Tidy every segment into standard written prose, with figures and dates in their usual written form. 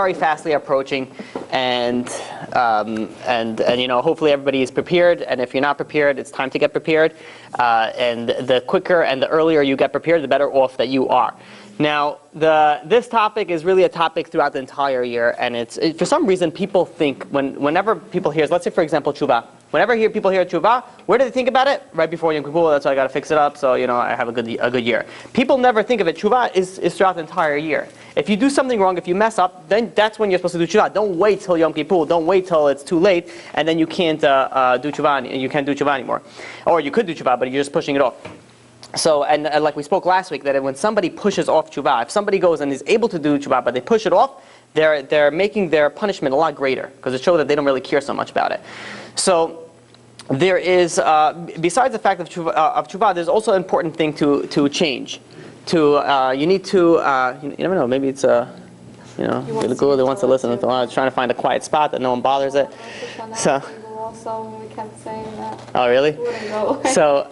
very fastly approaching, and hopefully everybody is prepared. And if you're not prepared, it's time to get prepared. And the quicker and the earlier you get prepared, the better off that you are. Now, this topic is really a topic throughout the entire year, and for some reason people think whenever people hear, let's say for example Teshuvah. Whenever people hear Teshuvah, where do they think about it? Right before Yom Kippur. That's why I got to fix it up. So I have a good year. People never think of it. Teshuvah is throughout the entire year. If you do something wrong, if you mess up, then that's when you're supposed to do Teshuvah. Don't wait till Yom Kippur. Don't wait till it's too late, and then you can't do Teshuvah. You can't do Teshuvah anymore, or you could do Teshuvah, but you're just pushing it off. So, and like we spoke last week, that when somebody pushes off Teshuvah, if somebody goes and is able to do Teshuvah, but they push it off, they're making their punishment a lot greater, because it shows that they don't really care so much about it. So there is, besides the fact of Teshuvah, there's also an important thing to change. You need to, you never know, maybe it's the guru that wants to listen. It's trying to find a quiet spot that no one bothers it. So. Also, we kept saying that. Oh, really? So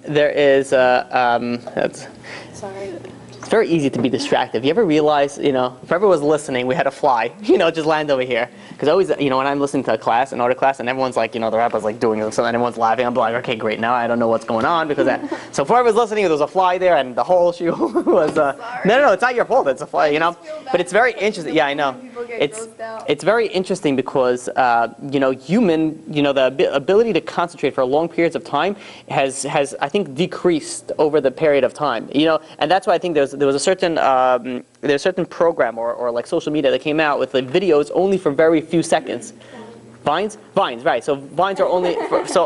there is that's. Sorry. It's very easy to be distracted. You ever realize, if everyone was listening, we had a fly, just land over here. Because always, when I'm listening to a class, an order class, and everyone's like, the rabbi's like doing something, and everyone's laughing. I'm like, okay, great. Now I don't know what's going on because so before I was listening, there was a fly there, and the whole shoe was. No, it's not your fault. It's a fly, But it's very interesting. Yeah, I know. It's very interesting because human, the ability to concentrate for long periods of time has I think decreased over the period of time. And that's why I think there was a certain there's a certain program or like social media that came out with the videos only for very few seconds. Vines, right? So vines are only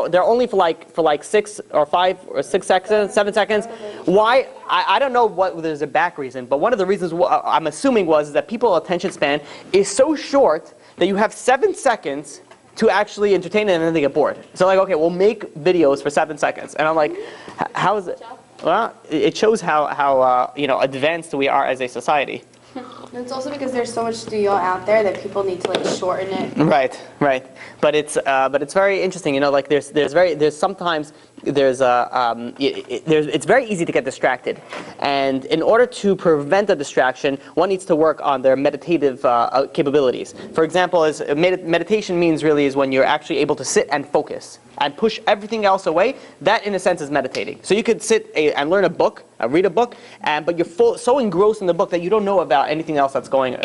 they're only for like 6 or 5 or 6 seconds, 7 seconds. Why? I don't know what there's a back reason, but one of the reasons I'm assuming was that people's attention span is so short that you have 7 seconds to actually entertain it and then they get bored. So like, okay, we'll make videos for 7 seconds, and I'm like, how is it? Well, it shows how advanced we are as a society. It's also because there's so much studio out there that people need to shorten it. Right. But it's very interesting. It's very easy to get distracted, and in order to prevent a distraction, one needs to work on their meditative capabilities. For example, meditation means really is when you're actually able to sit and focus and push everything else away. That, in a sense, is meditating. So you could sit and learn a book, read a book, but you're so engrossed in the book that you don't know about anything else that's coming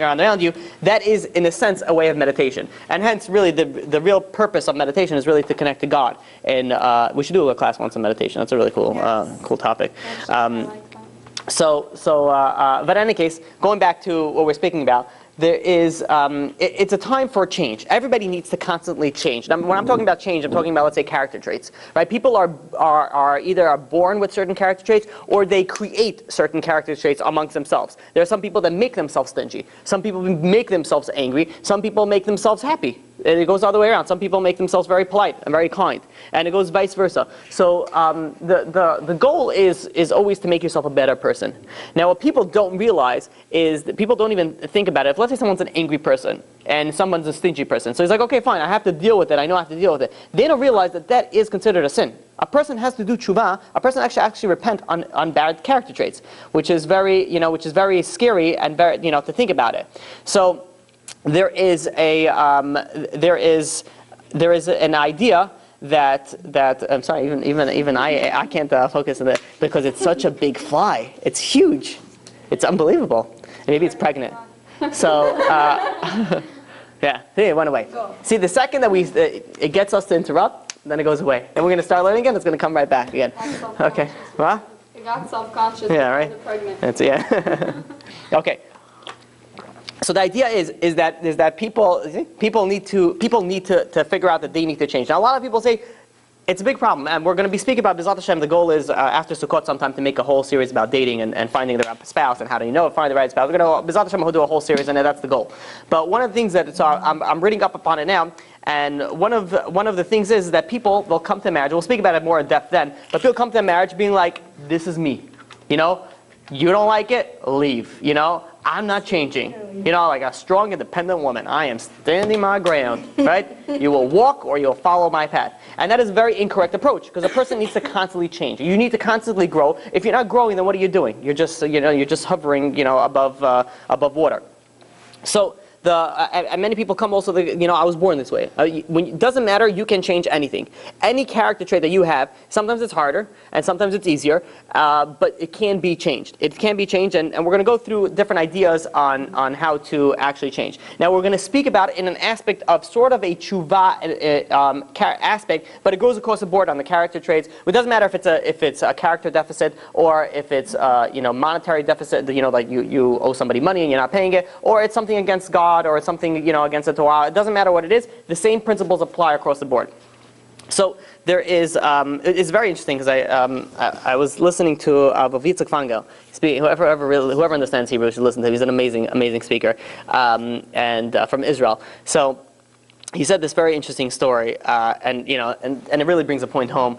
around you. That is, in a sense, a way of meditation. And hence, really, the real purpose of meditation is really to connect to God. And we should do a class once on meditation. That's a really cool, cool topic. But in any case, going back to what we're speaking about, there is, it's a time for change. Everybody needs to constantly change. Now, when I'm talking about change, I'm talking about, let's say, character traits. Right? People are either born with certain character traits, or they create certain character traits amongst themselves. There are some people that make themselves stingy. Some people make themselves angry. Some people make themselves happy. And it goes the other way around. Some people make themselves very polite and very kind, and it goes vice versa. So the goal is always to make yourself a better person. Now, what people don't realize is that people don't even think about it. If let's say someone's an angry person and someone's a stingy person, so he's like, okay, fine, I have to deal with it. I know I have to deal with it. They don't realize that is considered a sin. A person has to do teshuvah. A person actually repent on bad character traits, which is very scary and very to think about it. So there is an idea that I'm sorry, even I can't focus on it because it's such a big fly. It's huge. It's unbelievable. Maybe it's pregnant. So yeah, it went away. See, the second that it gets us to interrupt, then it goes away. Then we're going to start learning again. It's going to come right back again. Okay. What? It got self-conscious. Yeah, right. Pregnant. Yeah. Okay. So the idea is that people need to figure out that they need to change. Now, a lot of people say it's a big problem, and we're going to be speaking about B'ezrat Hashem. The goal is after Sukkot sometime to make a whole series about dating and finding the right spouse and how do you know find the right spouse. We're going to B'ezrat Hashem we'll do a whole series, and that's the goal. But one of the things that I'm reading up upon it now, and one of the things is that people will come to marriage. We'll speak about it more in depth then. But people come to marriage being like, "This is me," you don't like it, leave. I'm not changing. Like a strong, independent woman. I am standing my ground, right? You will walk or you'll follow my path. And that is a very incorrect approach because a person needs to constantly change. You need to constantly grow. If you're not growing, then what are you doing? You're just hovering, above water. So and many people come also, I was born this way. It doesn't matter, you can change anything. Any character trait that you have, sometimes it's harder and sometimes it's easier, but it can be changed. It can be changed, and we're going to go through different ideas on how to actually change. Now we're going to speak about it in an aspect of sort of a Teshuvah aspect, but it goes across the board on the character traits. It doesn't matter if it's a character deficit or if it's monetary deficit, like you owe somebody money and you're not paying it, or it's something against God, or it's something against the Torah. It doesn't matter what it is. The same principles apply across the board. So there is. It's very interesting because I was listening to Rabbi Yitzchak Fangel. Whoever understands Hebrew should listen to him. He's an amazing speaker, and from Israel. So he said this very interesting story, and it really brings a point home.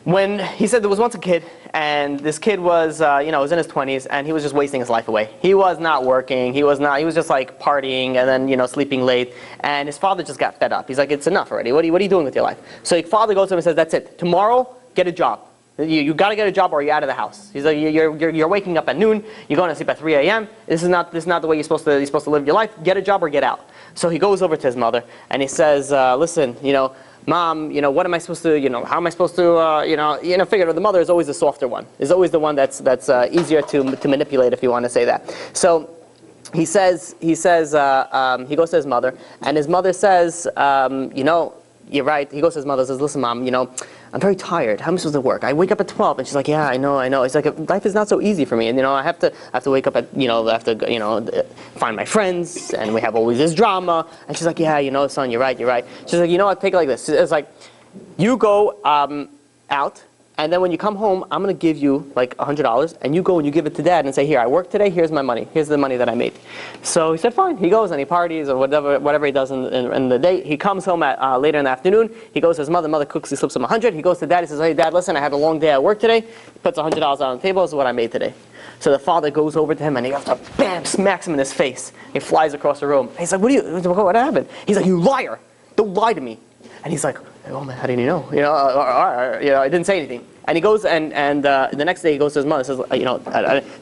When he said there was once a kid, and this kid was, was in his 20s, and he was just wasting his life away. He was not working. He was just like partying and then, sleeping late. And his father just got fed up. He's like, it's enough already. What are you doing with your life? So his father goes to him and says, that's it. Tomorrow, get a job. You got to get a job or you're out of the house. He's like, you're waking up at noon. You're going to sleep at 3 a.m. This is not the way you're supposed to live your life. Get a job or get out. So he goes over to his mother and he says, listen, Mom, what am I supposed to, how am I supposed to, figure the mother is always the softer one. Is always the one that's easier to manipulate, if you want to say that. So he goes to his mother, and his mother says, you're right. He goes to his mother and says, listen, Mom, I'm very tired. How am I supposed to work? I wake up at 12. And she's like, yeah, I know. It's like, life is not so easy for me. And, I have to wake up at, I have to, find my friends. And we have always this drama. And she's like, yeah, son, you're right. She's like, what, take it like this. It's like, you go out. And then when you come home, I'm going to give you like $100, and you go and you give it to Dad and say, here, I worked today, here's my money. Here's the money that I made. So he said, fine. He goes and he parties or whatever he does in the day. He comes home at later in the afternoon. He goes to his mother. Mother cooks, he slips him 100. He goes to Dad. He says, hey, Dad, listen, I had a long day at work today. He puts $100 on the table. This is what I made today. So the father goes over to him and he goes to bam, smacks him in his face. He flies across the room. He's like, what happened? He's like, you liar. Don't lie to me. And he's like, oh man, how did you know? I didn't say anything. And he goes and the next day he goes to his mother. Says,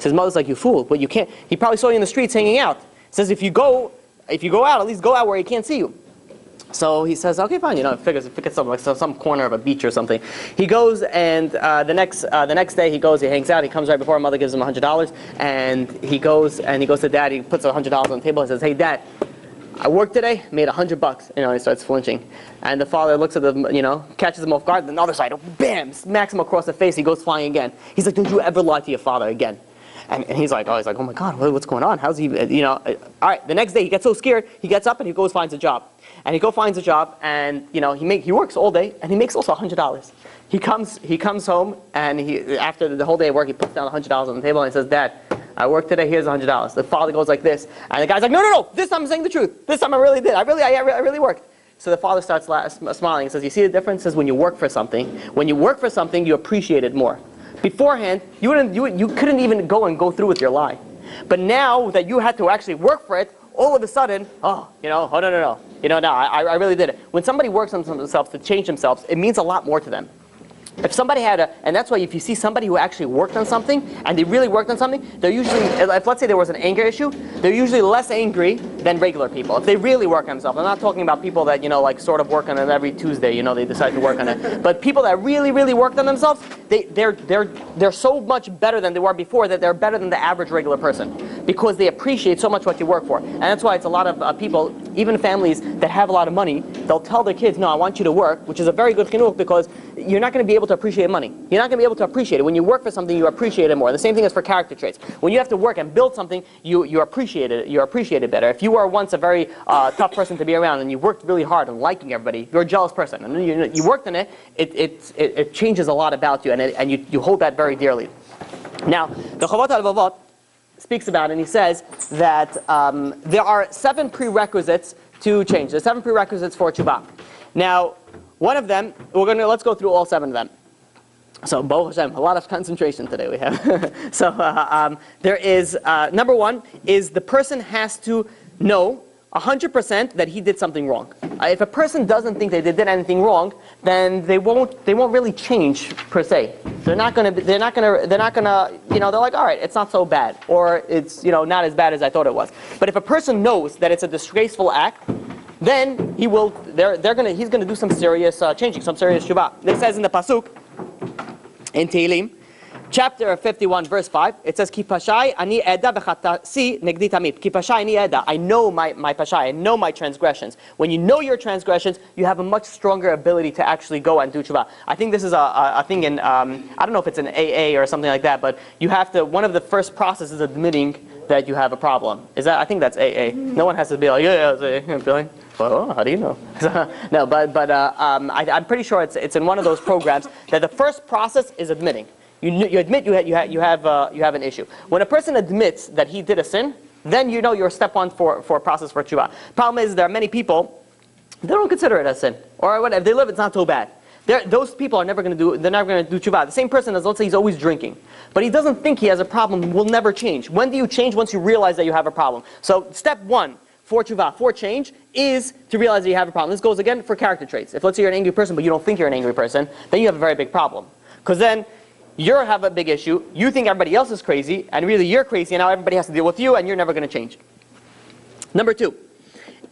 his mother's like, you fool, but you can't. He probably saw you in the streets hanging out. Says, if you go out, at least go out where he can't see you. So he says, okay, fine. Figures something like some corner of a beach or something. He goes and the next day he goes, he hangs out. He comes right before his mother gives him $100, and he goes to Dad. He puts $100 on the table and says, hey, Dad, I worked today, made $100. He starts flinching. And the father looks at him, catches him off guard. And the other side, bam, smacks him across the face. He goes flying again. He's like, don't you ever lie to your father again. And he's like, oh my God, what's going on? How's he, all right, the next day he gets so scared, he gets up and he goes finds a job. And he finds a job, and he works all day, and he makes also $100. He comes home, and after the whole day of work, he puts down $100 on the table and he says, Dad, I worked today, here's $100. The father goes like this, and the guy's like, no, this time I'm saying the truth. This time I really did. I really worked. So the father starts smiling and says, you see the difference is when you work for something, you appreciate it more. Beforehand, you couldn't even go through with your lie. But now that you had to actually work for it, all of a sudden, no. I really did it. When somebody works on themselves to change themselves, it means a lot more to them. If somebody and that's why if you see somebody who actually worked on something, and they really worked on something, they're usually, if let's say there was an anger issue, they're usually less angry than regular people. If they really work on themselves. I'm not talking about people that, sort of work on it every Tuesday, they decide to work on it. But people that really, really worked on themselves, they're so much better than they were before that they're better than the average regular person. Because they appreciate so much what you work for. And that's why it's a lot of people, even families that have a lot of money, they'll tell their kids, no, I want you to work, which is a very good chinuch because you're not going to be able to appreciate money. You're not going to be able to appreciate it. When you work for something, you appreciate it more. The same thing is for character traits. When you have to work and build something, you appreciate it. You appreciate it better. If you were once a very tough person to be around and you worked really hard on liking everybody, you're a jealous person. And then you worked on it, it changes a lot about you, and you hold that very dearly. Now, the Chavot HaLevavot speaks about it, and he says that there are 7 prerequisites to change. There's 7 prerequisites for Teshuvah. Now, one of them, let's go through all 7 of them. So, Baruch Hashem, a lot of concentration today we have. So, there is, number 1 is the person has to know 100% that he did something wrong. If a person doesn't think that they did anything wrong, then they won't really change per se. They're not gonna, they're not gonna, they're like, all right, it's not so bad, or it's, not as bad as I thought it was. But if a person knows that it's a disgraceful act, then he's gonna do some serious changing, some serious teshuvah. It says in the pasuk in Tehillim, chapter 51, verse 5, it says, Ki pashai ani eda v'chatasi negdi tamid. Ki pashai ani eda. I know my pashai, I know my transgressions. When you know your transgressions, you have a much stronger ability to actually go and do teshuvah. I think this is a thing in, I don't know if it's an AA or something like that, but you have to, one of the first processes is admitting that you have a problem. I think that's AA. No one has to be like, yeah, it's AA. Feeling? Well, how do you know? No, but I'm pretty sure it's in one of those programs that the first process is admitting. You admit you have an issue. When a person admits that he did a sin, then you're step one for a process for teshuvah. Problem is there are many people, they don't consider it a sin, or whatever. If they live, it's not so bad. Those people are never going to do. They're never going to do teshuvah. The same person as, let's say, he's always drinking, but he doesn't think he has a problem. Will never change. When do you change? Once you realize that you have a problem. So step one for teshuvah, for change, is to realize that you have a problem. This goes again for character traits. If let's say you're an angry person, but you don't think you're an angry person, then you have a very big problem, because then you have a big issue, you think everybody else is crazy, and really you're crazy, and now everybody has to deal with you, and you're never going to change. Number two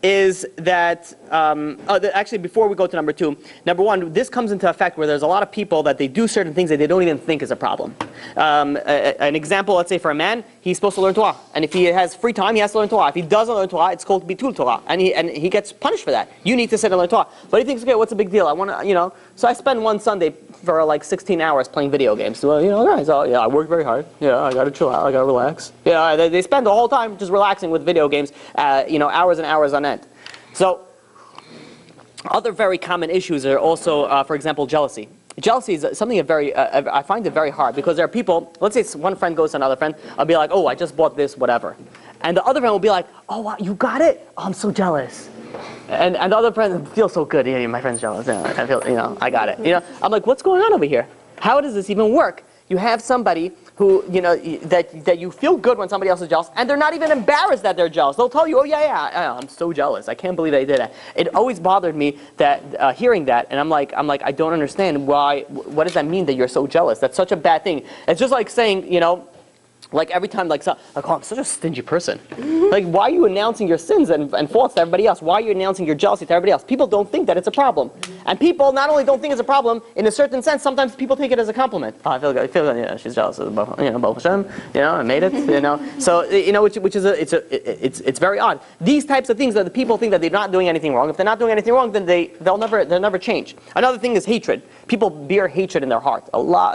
is that, actually before we go to number two, number one, this comes into effect where there's a lot of people that they do certain things that they don't even think is a problem. An example, let's say for a man, he's supposed to learn Torah, and if he has free time, he has to learn Torah. If he doesn't learn Torah, it's called bitul Torah, and he gets punished for that. You need to sit and learn Torah. But he thinks, okay, what's the big deal? I want to, so I spend one Sunday for like 16 hours playing video games. Well, guys, I work very hard. I got to chill out. I got to relax. They spend the whole time just relaxing with video games, hours and hours on end. So, other very common issues are also, for example, jealousy. Jealousy is something I find it very hard, because there are people, let's say one friend goes to another friend, I'll be like, oh, I just bought this, whatever. And the other friend will be like, oh, wow, you got it? Oh, I'm so jealous. And the other friend feels so good. My friend's jealous. I feel, I got it. I'm like, what's going on over here? How does this even work? You have somebody who, that you feel good when somebody else is jealous, and they're not even embarrassed that they're jealous. They'll tell you, oh yeah, I'm so jealous. I can't believe they did that. It always bothered me that hearing that, and I'm like, I don't understand why. What does that mean that you're so jealous? That's such a bad thing. It's just like saying, like every time, oh, I'm such a stingy person. Like, why are you announcing your sins and faults to everybody else? Why are you announcing your jealousy to everybody else? People don't think that it's a problem. And people not only don't think it's a problem, in a certain sense, sometimes people take it as a compliment. Oh, I feel good, she's jealous of Baruch Hashem, I made it, So, which is it's very odd. These types of things that the people think that they're not doing anything wrong. If they're not doing anything wrong, then they'll never change. Another thing is hatred. People bear hatred in their heart.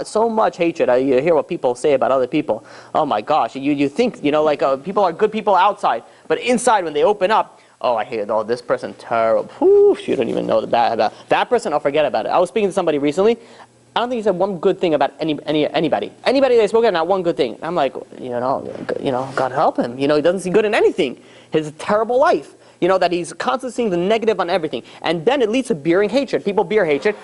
So much hatred. You hear what people say about other people. Oh my gosh, you think, people are good people outside, but inside when they open up, oh, I hate it. Oh, this person, terrible. Oof, you don't even know the bad about that person. I'll forget about it. I was speaking to somebody recently. I don't think he said one good thing about anybody. Anybody they spoke about, not one good thing. I'm like, God help him. He doesn't see good in anything. His terrible life. That he's constantly seeing the negative on everything, and then it leads to bearing hatred. People bear hatred,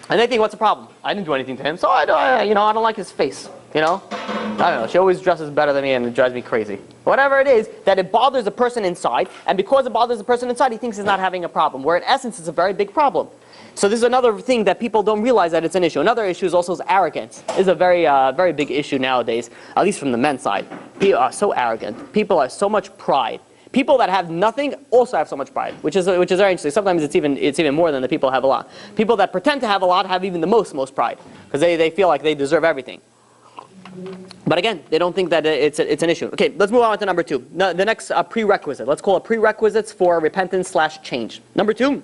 and they think, what's the problem? I didn't do anything to him, so I don't like his face. I don't know, she always dresses better than me and it drives me crazy. Whatever it is, that it bothers the person inside, and because it bothers the person inside, he thinks he's not having a problem, where in essence it's a very big problem. So this is another thing that people don't realize that it's an issue. Another issue is also arrogance. It's a very big issue nowadays, at least from the men's side. People are so arrogant. People have so much pride. People that have nothing also have so much pride, which is very interesting. Sometimes it's even more than the people who have a lot. People that pretend to have a lot have even the most pride, because they feel like they deserve everything. But again, they don't think that it's an issue. Okay, let's move on to number two. The next prerequisite. Let's call it prerequisites for repentance/change. Number two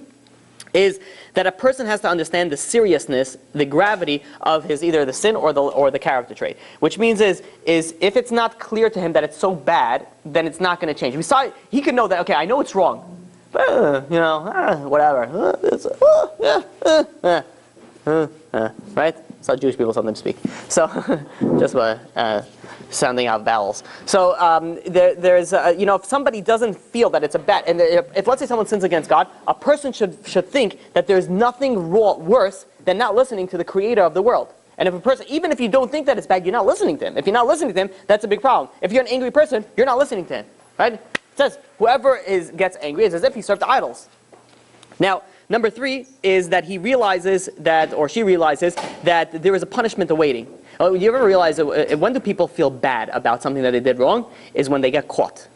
is that a person has to understand the seriousness, the gravity of either the sin or the character trait. Which means is if it's not clear to him that it's so bad, then it's not going to change. Besides, he could know that, okay, I know it's wrong, but whatever. Right? That's how Jewish people sometimes speak. So, just sounding out vowels. So, there's, if somebody doesn't feel that it's a bad, and if let's say someone sins against God, a person should think that there's nothing worse than not listening to the Creator of the world. And if a person, even if you don't think that it's bad, you're not listening to him. If you're not listening to him, that's a big problem. If you're an angry person, you're not listening to him, right? It says, whoever gets angry is as if he served idols. Now, number 3 is that he realizes that, or she realizes that there is a punishment awaiting. You ever realize that when do people feel bad about something that they did wrong? Is when they get caught.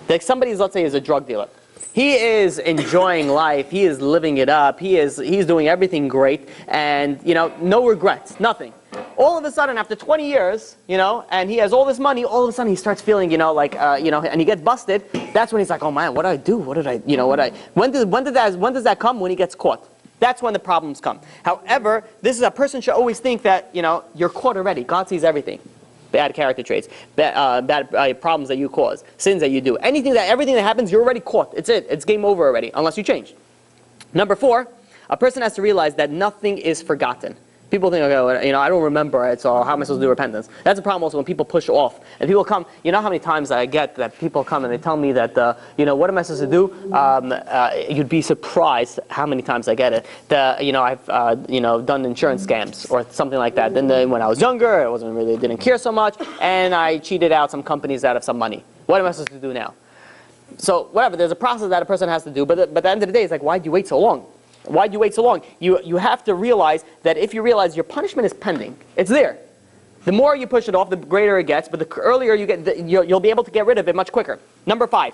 Like somebody, let's say, is a drug dealer. He is enjoying life. He is living it up. He's doing everything great, and no regrets, nothing. All of a sudden, after 20 years, and he has all this money, all of a sudden he starts feeling, and he gets busted. That's when he's like, oh man, what did I do? When does that come? When he gets caught. That's when the problems come. However, this is a person should always think that, you're caught already. God sees everything. Bad character traits, bad problems that you cause, sins that you do. Everything that happens, you're already caught. It's it. It's game over already, unless you change. Number 4, a person has to realize that nothing is forgotten. People think, okay, I don't remember it, so how am I supposed to do repentance? That's a problem also when people push off. And people come, how many times I get that people come and they tell me that, what am I supposed to do? You'd be surprised how many times I get it. I've, done insurance scams or something like that. Then when I was younger, I didn't care so much, and I cheated out some companies out of some money. What am I supposed to do now? So whatever, there's a process that a person has to do, but at the end of the day, it's like, why'd you wait so long? Why'd you wait so long? You have to realize that if you realize your punishment is pending, it's there. The more you push it off, the greater it gets, but the earlier you get, you'll be able to get rid of it much quicker. Number 5.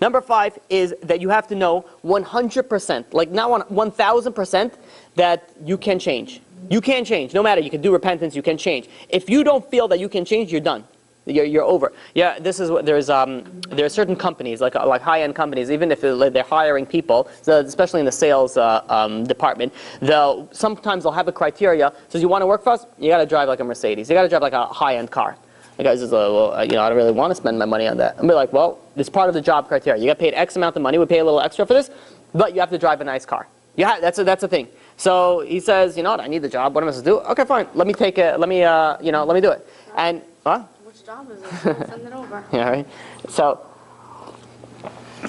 Number 5 is that you have to know 100%, like not 1,000%, that you can change. You can change, no matter. You can do repentance, you can change. If you don't feel that you can change, you're done. You're over. Yeah, this is what there are certain companies like high-end companies, even if they're hiring people, so especially in the sales department. Sometimes they'll have a criteria. Says you want to work for us, you got to drive like a Mercedes. You got to drive like a high-end car. The guy says, I don't really want to spend my money on that. I'm like, well, it's part of the job criteria. You get paid X amount of money. We pay a little extra for this, but you have to drive a nice car. Yeah, that's a thing. So he says, I need the job. What am I supposed to do? Okay, fine. Let me take it. Let me do it. And what? Job is it? Send it over. Yeah, right. So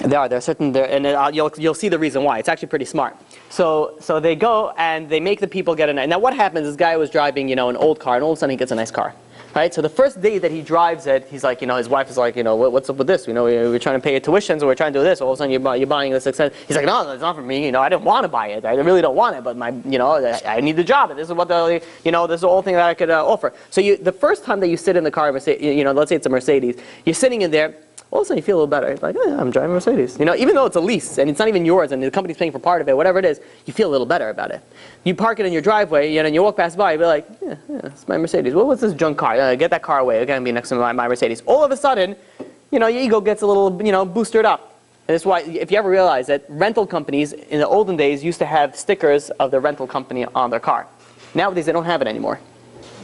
there are certain and you'll see the reason why. It's actually pretty smart. So they go and they make the people get a nice. Now what happens? This guy was driving an old car, and all of a sudden he gets a nice car. Right? So the first day that he drives it, he's like, his wife is like, what's up with this? We're trying to pay your tuition, so we're trying to do this. All of a sudden you're buying this expensive. He's like, no, it's not for me. I didn't want to buy it. I really don't want it, but I need the job. And this is what this is the whole thing that I could offer. So the first time that you sit in the car, let's say it's a Mercedes, you're sitting in there. All of a sudden you feel a little better. It's like, I'm driving a Mercedes. Even though it's a lease and it's not even yours and the company's paying for part of it, whatever it is, you feel a little better about it. You park it in your driveway, and you walk past by, you be like, yeah, it's my Mercedes. Well, what's this junk car? Get that car away. It's going to be next to my Mercedes. All of a sudden, your ego gets a little, boosted up. And that's why, if you ever realize that rental companies in the olden days used to have stickers of the rental company on their car. Nowadays, they don't have it anymore.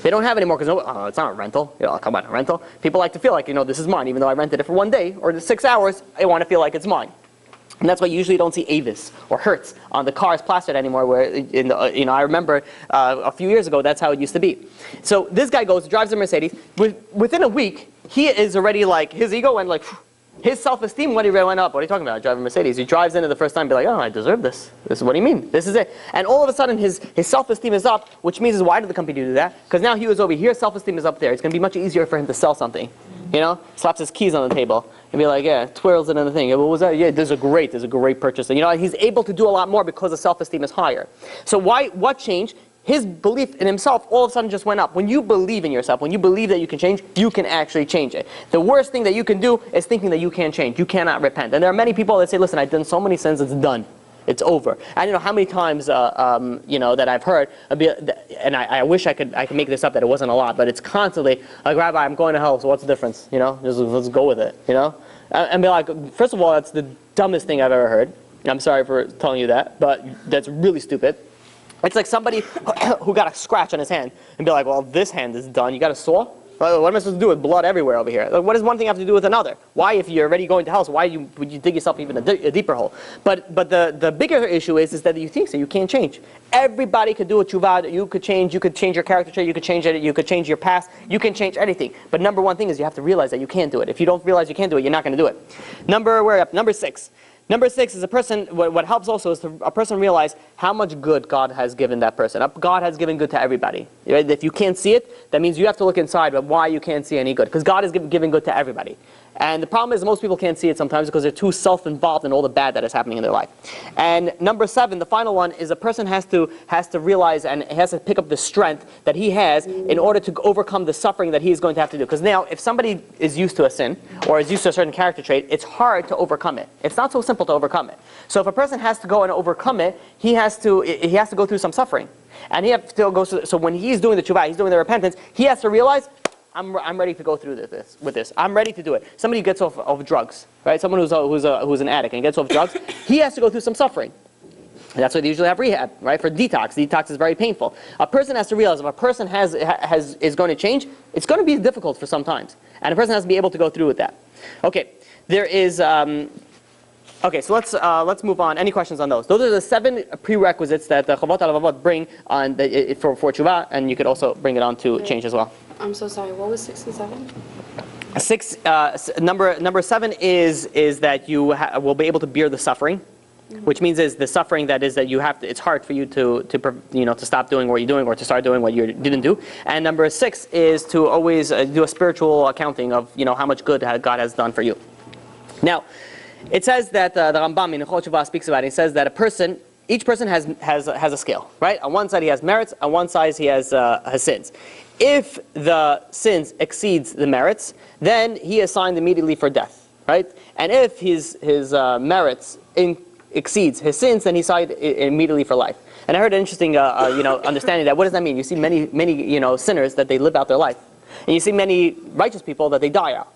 They don't have it anymore because it's not a rental. Come on, a rental. People like to feel like, this is mine. Even though I rented it for 1 day or 6 hours, I want to feel like it's mine. And that's why you usually don't see Avis or Hertz on the cars plastered anymore. Where I remember a few years ago, that's how it used to be. So this guy drives a Mercedes. Within a week, he is already like, his ego went like, his self-esteem went up. What are you talking about? Driving a Mercedes. He drives in it the first time, be like, I deserve this. This is what do you mean? This is it. And all of a sudden, his self-esteem is up, which means why did the company do that? Because now he was over here, self-esteem is up there. It's going to be much easier for him to sell something. Slaps his keys on the table and be like, yeah, twirls it in the thing. What was that? Yeah, there's a great purchase. And, he's able to do a lot more because the self-esteem is higher. So what changed? His belief in himself all of a sudden just went up. When you believe in yourself, when you believe that you can change, you can actually change it. The worst thing that you can do is thinking that you can't change. You cannot repent. And there are many people that say, listen, I've done so many sins, it's done. It's over. And how many times, that I've heard, and I wish I could make this up, that it wasn't a lot, but it's constantly, like, Rabbi, I'm going to hell, so what's the difference? Just let's go with it, And be like, first of all, that's the dumbest thing I've ever heard. I'm sorry for telling you that, but that's really stupid. It's like somebody who got a scratch on his hand and be like, well, this hand is done. You got a saw? What am I supposed to do with blood everywhere over here? Like, what does one thing have to do with another? Why, if you're already going to hell, so why would you dig yourself even a deeper hole? But the bigger issue is that you think so. You can't change. Everybody could do a teshuvah. You could change your character trait. You could change it. You could change your past. You can change anything. But number one thing is you have to realize that you can't do it. If you don't realize you can't do it, you're not going to do it. We're up. Number 6. Number 6 is a person, what helps also is a person realize how much good God has given that person. God has given good to everybody. If you can't see it, that means you have to look inside about why you can't see any good. Because God is giving good to everybody. And the problem is most people can't see it sometimes because they're too self-involved in all the bad that is happening in their life. And number 7, the final one, is a person has to realize and has to pick up the strength that he has in order to overcome the suffering that he is going to have to do. Because now, if somebody is used to a sin or is used to a certain character trait, it's hard to overcome it. It's not so simple to overcome it. So if a person has to go and overcome it, he has to go through some suffering. And he has to go through, so when he's doing the teshuvah, he's doing the repentance, he has to realize, I'm ready to go through with this. I'm ready to do it. Somebody who gets off of drugs, right? Someone who's an addict and gets off drugs, he has to go through some suffering. And that's why they usually have rehab, right? For detox. Detox is very painful. A person has to realize if a person is going to change, it's going to be difficult for some times. And a person has to be able to go through with that. Okay, there is... Okay, so let's move on. Any questions on those? Those are the 7 prerequisites that the Chavot HaLevavot bring on for teshuvah, and you could also bring it on to change as well. I'm so sorry. What was 6 and 7? Number 7 is that you will be able to bear the suffering, which means is the suffering that you have to. It's hard for you to stop doing what you're doing or to start doing what you didn't do. And number 6 is to always do a spiritual accounting of how much good God has done for you. Now, it says that the Rambam in Teshuvah speaks about it. It says that each person has a scale, right? On one side he has merits, on one side he has sins. If the sins exceeds the merits, then he is signed immediately for death, right? And if his merits exceeds his sins, then he's signed immediately for life. And I heard an interesting understanding that. What does that mean? You see many sinners that they live out their life, and you see many righteous people that they die out.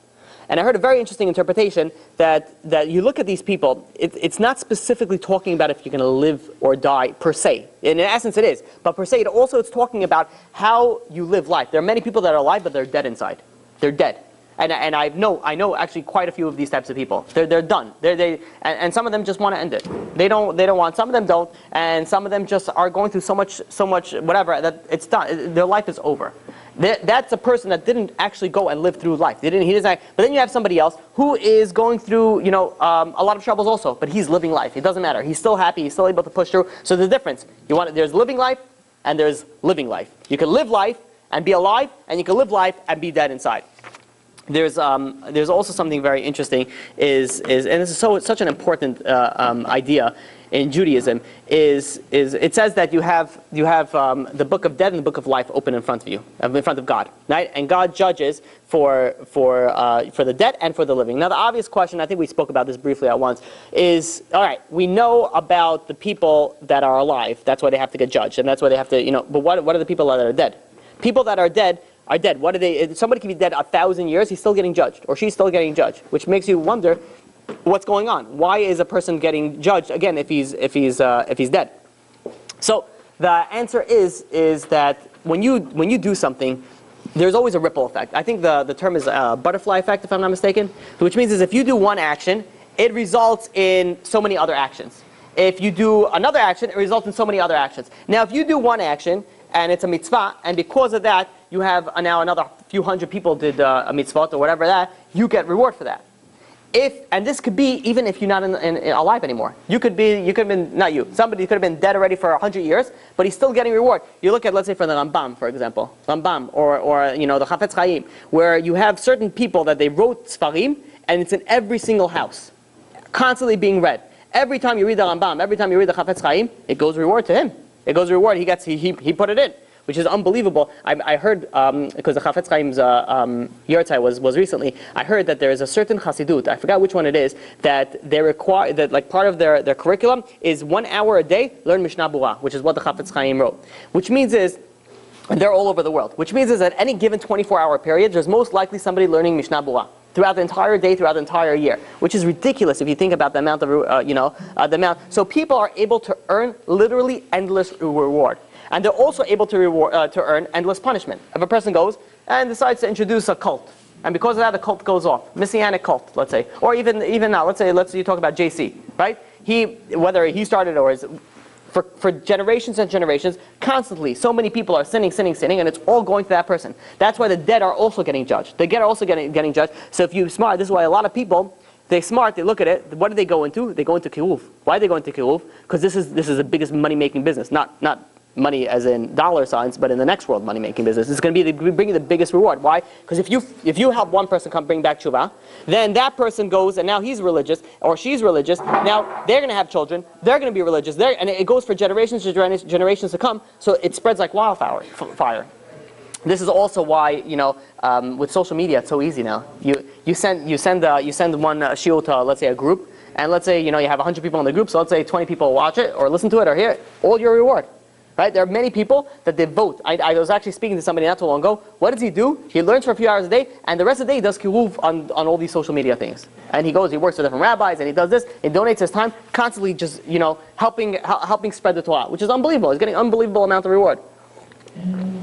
And I heard a very interesting interpretation that you look at these people, it's not specifically talking about if you're going to live or die per se. In essence it is. But per se it's talking about how you live life. There are many people that are alive but they're dead inside. They're dead. And I know actually quite a few of these types of people. They're done. And some of them just want to end it. They don't want. Some of them don't. And some of them just are going through so much whatever that it's done. Their life is over. That's a person that didn't actually go and live through life. He doesn't. But then you have somebody else who is going through a lot of troubles also, but he's living life. It doesn't matter. He's still happy. He's still able to push through. So the difference, there's living life and there's living life. You can live life and be alive, and you can live life and be dead inside. There's also something very interesting and this is such an important idea in Judaism is it says that you have the book of death and the book of life open in front of you, in front of God, right? And God judges for the dead and for the living. Now the obvious question, I think we spoke about this briefly at once, is all right. We know about the people that are alive. That's why they have to get judged, and that's why they have to But what are the people that are dead? People that are dead. What are they? Somebody can be dead 1,000 years. He's still getting judged, or she's still getting judged, which makes you wonder what's going on. Why is a person getting judged again if he's dead? So the answer is that when you do something, there's always a ripple effect. I think the term is butterfly effect, if I'm not mistaken, which means is if you do one action, it results in so many other actions. If you do another action, it results in so many other actions. Now, if you do one action and it's a mitzvah, and because of that, you have now another few hundred people did a mitzvah or whatever that, you get reward for that. And this could be even if you're not alive anymore. You could have been, not you, somebody could have been dead already for 100 years, but he's still getting reward. You look at, let's say, for the Rambam, for example, or the Chafetz Chaim, where you have certain people that they wrote Sfarim, and it's in every single house, constantly being read. Every time you read the Rambam, every time you read the Chafetz Chaim, it goes reward to him. It goes reward. He put it in, which is unbelievable. I heard because the Chafetz Chaim's Yahrzeit was recently. I heard that there is a certain Chassidut. I forgot which one it is that they require that like part of their curriculum is 1 hour a day learn Mishnah Berurah, which is what the Chafetz Chaim wrote. Which means is. And they're all over the world. Which means is that any given 24-hour period, there's most likely somebody learning Mishnah Berurah throughout the entire day, throughout the entire year, which is ridiculous if you think about the amount of the amount. So people are able to earn literally endless reward, and they're also able to earn endless punishment. If a person goes and decides to introduce a cult, and because of that the cult goes off, Messianic cult, let's say, or even now, let's say you talk about JC, right? Whether he started or his. For generations and generations, constantly, so many people are sinning, and it's all going to that person. That's why the dead are also getting judged. The dead are also getting judged. So if you're smart, this is why a lot of people, they're smart, they look at it, what do they go into? They go into kiruv. Why do they go into kiruv? Because this is the biggest money-making business, not money as in dollar signs, but in the next world money-making business. It's going to bring you the biggest reward. Why? Because if you help one person come bring back Teshuvah, then that person goes and now he's religious or she's religious. Now they're going to have children. They're going to be religious. And it goes for generations to come. So it spreads like wildfire. This is also why, with social media, it's so easy now. You send one shiur to, let's say, a group, and let's say, you have 100 people in the group, so let's say 20 people watch it, or listen to it, or hear it, all your reward. Right? There are many people that they vote. I was actually speaking to somebody not too long ago. What does he do? He learns for a few hours a day, and the rest of the day he does kiruv on all these social media things. And he works with different rabbis, and he does this, he donates his time, constantly just, helping spread the Torah, which is unbelievable. He's getting an unbelievable amount of reward.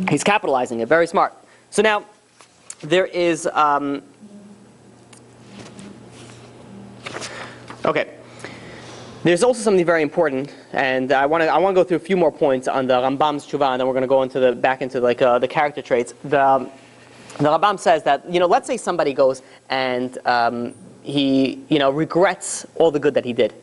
He's capitalizing it, very smart. So now, there is, okay. There's also something very important, and I want to go through a few more points on the Rambam's Teshuvah, and then we're going to go into back into the character traits. The Rambam says that, let's say somebody goes and he regrets all the good that he did.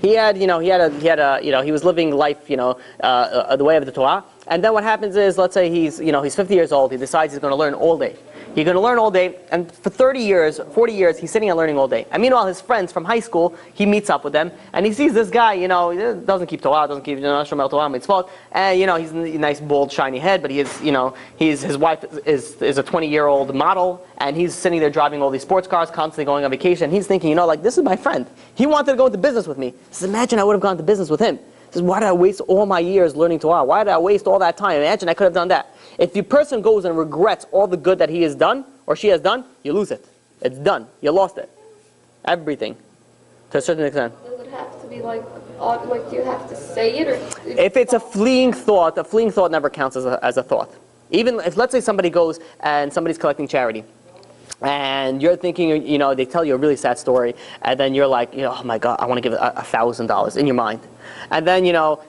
He was living life, the way of the Torah. And then what happens is, let's say he's 50 years old. He decides he's going to learn all day. He's going to learn all day, and for 30 years, 40 years, he's sitting and learning all day. And meanwhile, his friends from high school, he meets up with them, and he sees this guy, he doesn't keep Torah, doesn't keep Shomel Torah mitzvot, and he's a nice, bald, shiny head, but his wife is a 20-year-old model, and he's sitting there driving all these sports cars, constantly going on vacation. He's thinking, this is my friend. He wanted to go into business with me. He says, imagine I would have gone into business with him. He says, why did I waste all my years learning Torah? Why did I waste all that time? Imagine I could have done that. If the person goes and regrets all the good that he has done, or she has done, you lose it. It's done. You lost it. Everything. To a certain extent. Does it have to be like you have to say it? Or if it's a fleeting thought never counts as a thought. Even if, let's say somebody goes and somebody's collecting charity, and you're thinking, they tell you a really sad story, and then you're like, oh my God, I want to give $1,000 in your mind. And then,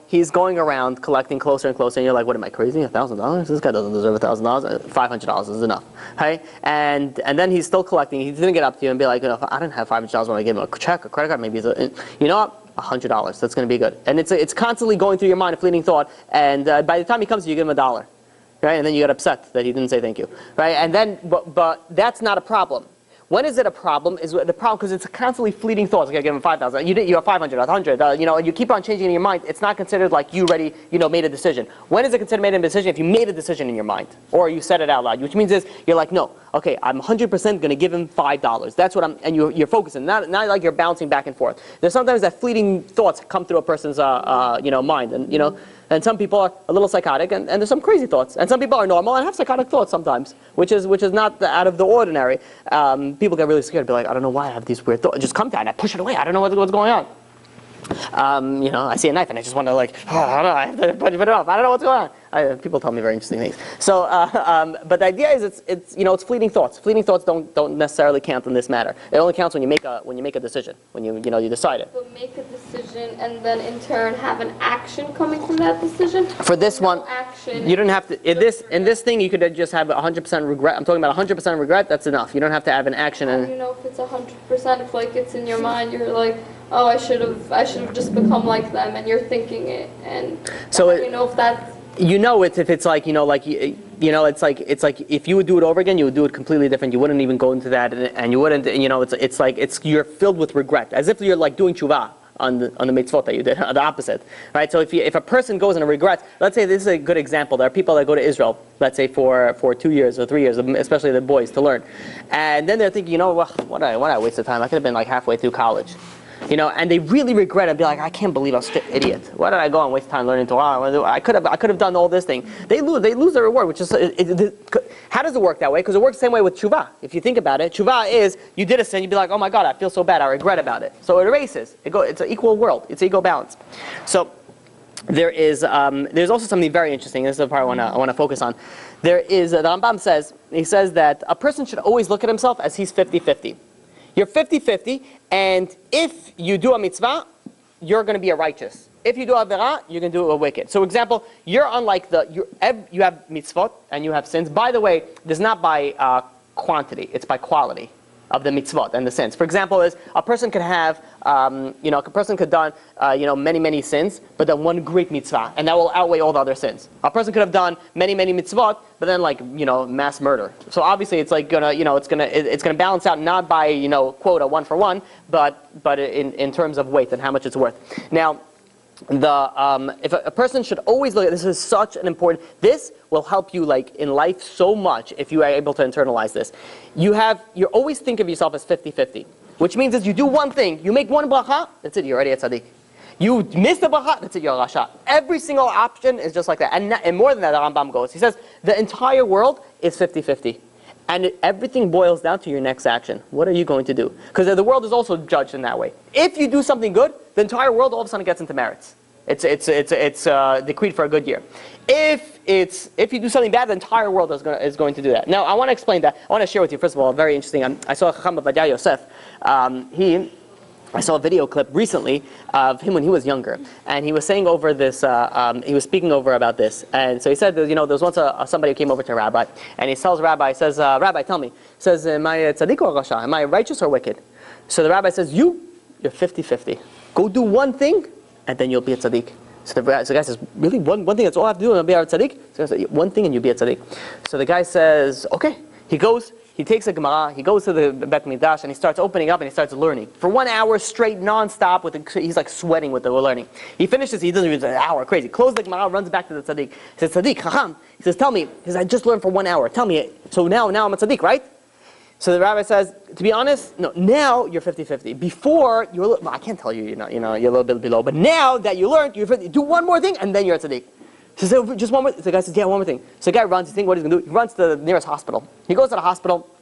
he's going around collecting closer and closer, and you're like, what, am I crazy? $1,000? This guy doesn't deserve $1,000. $500 is enough. Right? And then he's still collecting. He didn't get up to you and be like, if I didn't have $500 when I gave him a check, a credit card, maybe you know what? $100. That's going to be good. And it's constantly going through your mind, a fleeting thought, and by the time he comes to you, give him $1. Right? And then you get upset that he didn't say thank you. Right? And then, but that's not a problem. When is it a problem? Is the problem because it's a constantly fleeting thoughts. Okay, give him 5,000. You have 500, 100. And you keep on changing in your mind. It's not considered like you already, made a decision. When is it considered made a decision? If you made a decision in your mind, or you said it out loud, which means you're like, no, okay, I'm 100% going to give him $5. That's what and you're focusing. Not like you're bouncing back and forth. There's sometimes that fleeting thoughts come through a person's mind, and and some people are a little psychotic, and there's some crazy thoughts. And some people are normal and have psychotic thoughts sometimes, which is not out of the ordinary. People get really scared, be like, I don't know why I have these weird thoughts. Just come down, I push it away. I don't know what's going on. I see a knife and I just want to I have to put it off. I don't know what's going on. People tell me very interesting things. So, but the idea is it's fleeting thoughts. Fleeting thoughts don't necessarily count in this matter. It only counts when you make a decision, when you decide it. So make a decision and then in turn have an action coming from that decision. For this one, you don't have to. In this thing, you could just have 100% regret. I'm talking about 100% regret. That's enough. You don't have to have an action. How do you know if it's 100%? If it's in your mind, you're like, oh, I should have just become like them, and you're thinking it, and so you know if that's. If it's it's like if you would do it over again, you would do it completely different. You wouldn't even go into that, and you wouldn't. You're filled with regret, as if you're like doing Teshuvah on the mitzvot that you did, the opposite, right? So if a person goes and regrets, let's say this is a good example. There are people that go to Israel, let's say for 2 years or 3 years, especially the boys, to learn, and then they're thinking, what I wasted time. I could have been like halfway through college. And they really regret it and be like, I can't believe I was such an idiot. Why did I go and waste time learning Torah? I could have done all this thing. They lose their reward, which is, how does it work that way? Because it works the same way with Teshuvah. If you think about it, Teshuvah is, you did a sin, you'd be like, oh my God, I feel so bad, I regret about it. So it erases. It's an equal world. It's equal balance. So there's also something very interesting. This is the part I want to focus on. The Rambam says that a person should always look at himself as he's 50-50. You're 50-50, and if you do a mitzvah, you're going to be a righteous. If you do averah, you're going to do a wicked. So, example, you're unlike you have mitzvot and you have sins. By the way, this is not by quantity; it's by quality. of the mitzvot and the sins. For example, is a person could have, a person could done, many sins, but then one great mitzvah, and that will outweigh all the other sins. A person could have done many mitzvot, but then mass murder. So obviously, it's gonna balance out not by quote a 1 for 1, but in terms of weight and how much it's worth. Now, if a person should always look at this, is such an important. This will help you in life so much if you are able to internalize this. You always think of yourself as 50-50, which means that you do one thing, you make one bracha, that's it, you're already a tzaddik. You miss the bracha, that's it, you're a rasha. Every single option is just like that, and more than that, the Rambam goes. He says the entire world is 50-50. And everything boils down to your next action. What are you going to do? Because the world is also judged in that way. If you do something good, the entire world all of a sudden gets into merits. It's decreed for a good year. If you do something bad, the entire world is going to do that. Now, I want to explain that. I want to share with you, first of all, very interesting. I saw Chacham Avadia Yosef. I saw a video clip recently of him when he was younger, and he was saying over this. He was speaking over about this, and so he said, there was once somebody who came over to a rabbi, and he tells Rabbi, says, Rabbi, tell me, says, am I tzaddik or rasha? Am I righteous or wicked? So the rabbi says, you're 50-50. Go do one thing, and then you'll be a tzaddik. So the guy says, really, one thing? That's all I have to do, and I'll be a tzaddik? So the guy says, one thing, and you'll be a tzaddik. So the guy says, okay. He goes. He takes a Gemara, he goes to the Bet Midrash, and he starts opening up and he starts learning. For 1 hour straight, non-stop, he's sweating with the learning. He finishes, he doesn't even an hour, crazy. Closes the Gemara, runs back to the tzaddik. He says, tzaddik, chacham. He says, tell me. He says, I just learned for 1 hour. Tell me. So now I'm a tzaddik, right? So the rabbi says, to be honest, no, now you're 50-50. Before, I can't tell you, you're a little bit below. But now that you learned, you're 50. Do one more thing, and then you're a tzaddik. He says, just one more. The guy says, yeah, one more thing. So the guy runs, he's thinking what he's going to do. He runs to the nearest hospital. He goes to the hospital.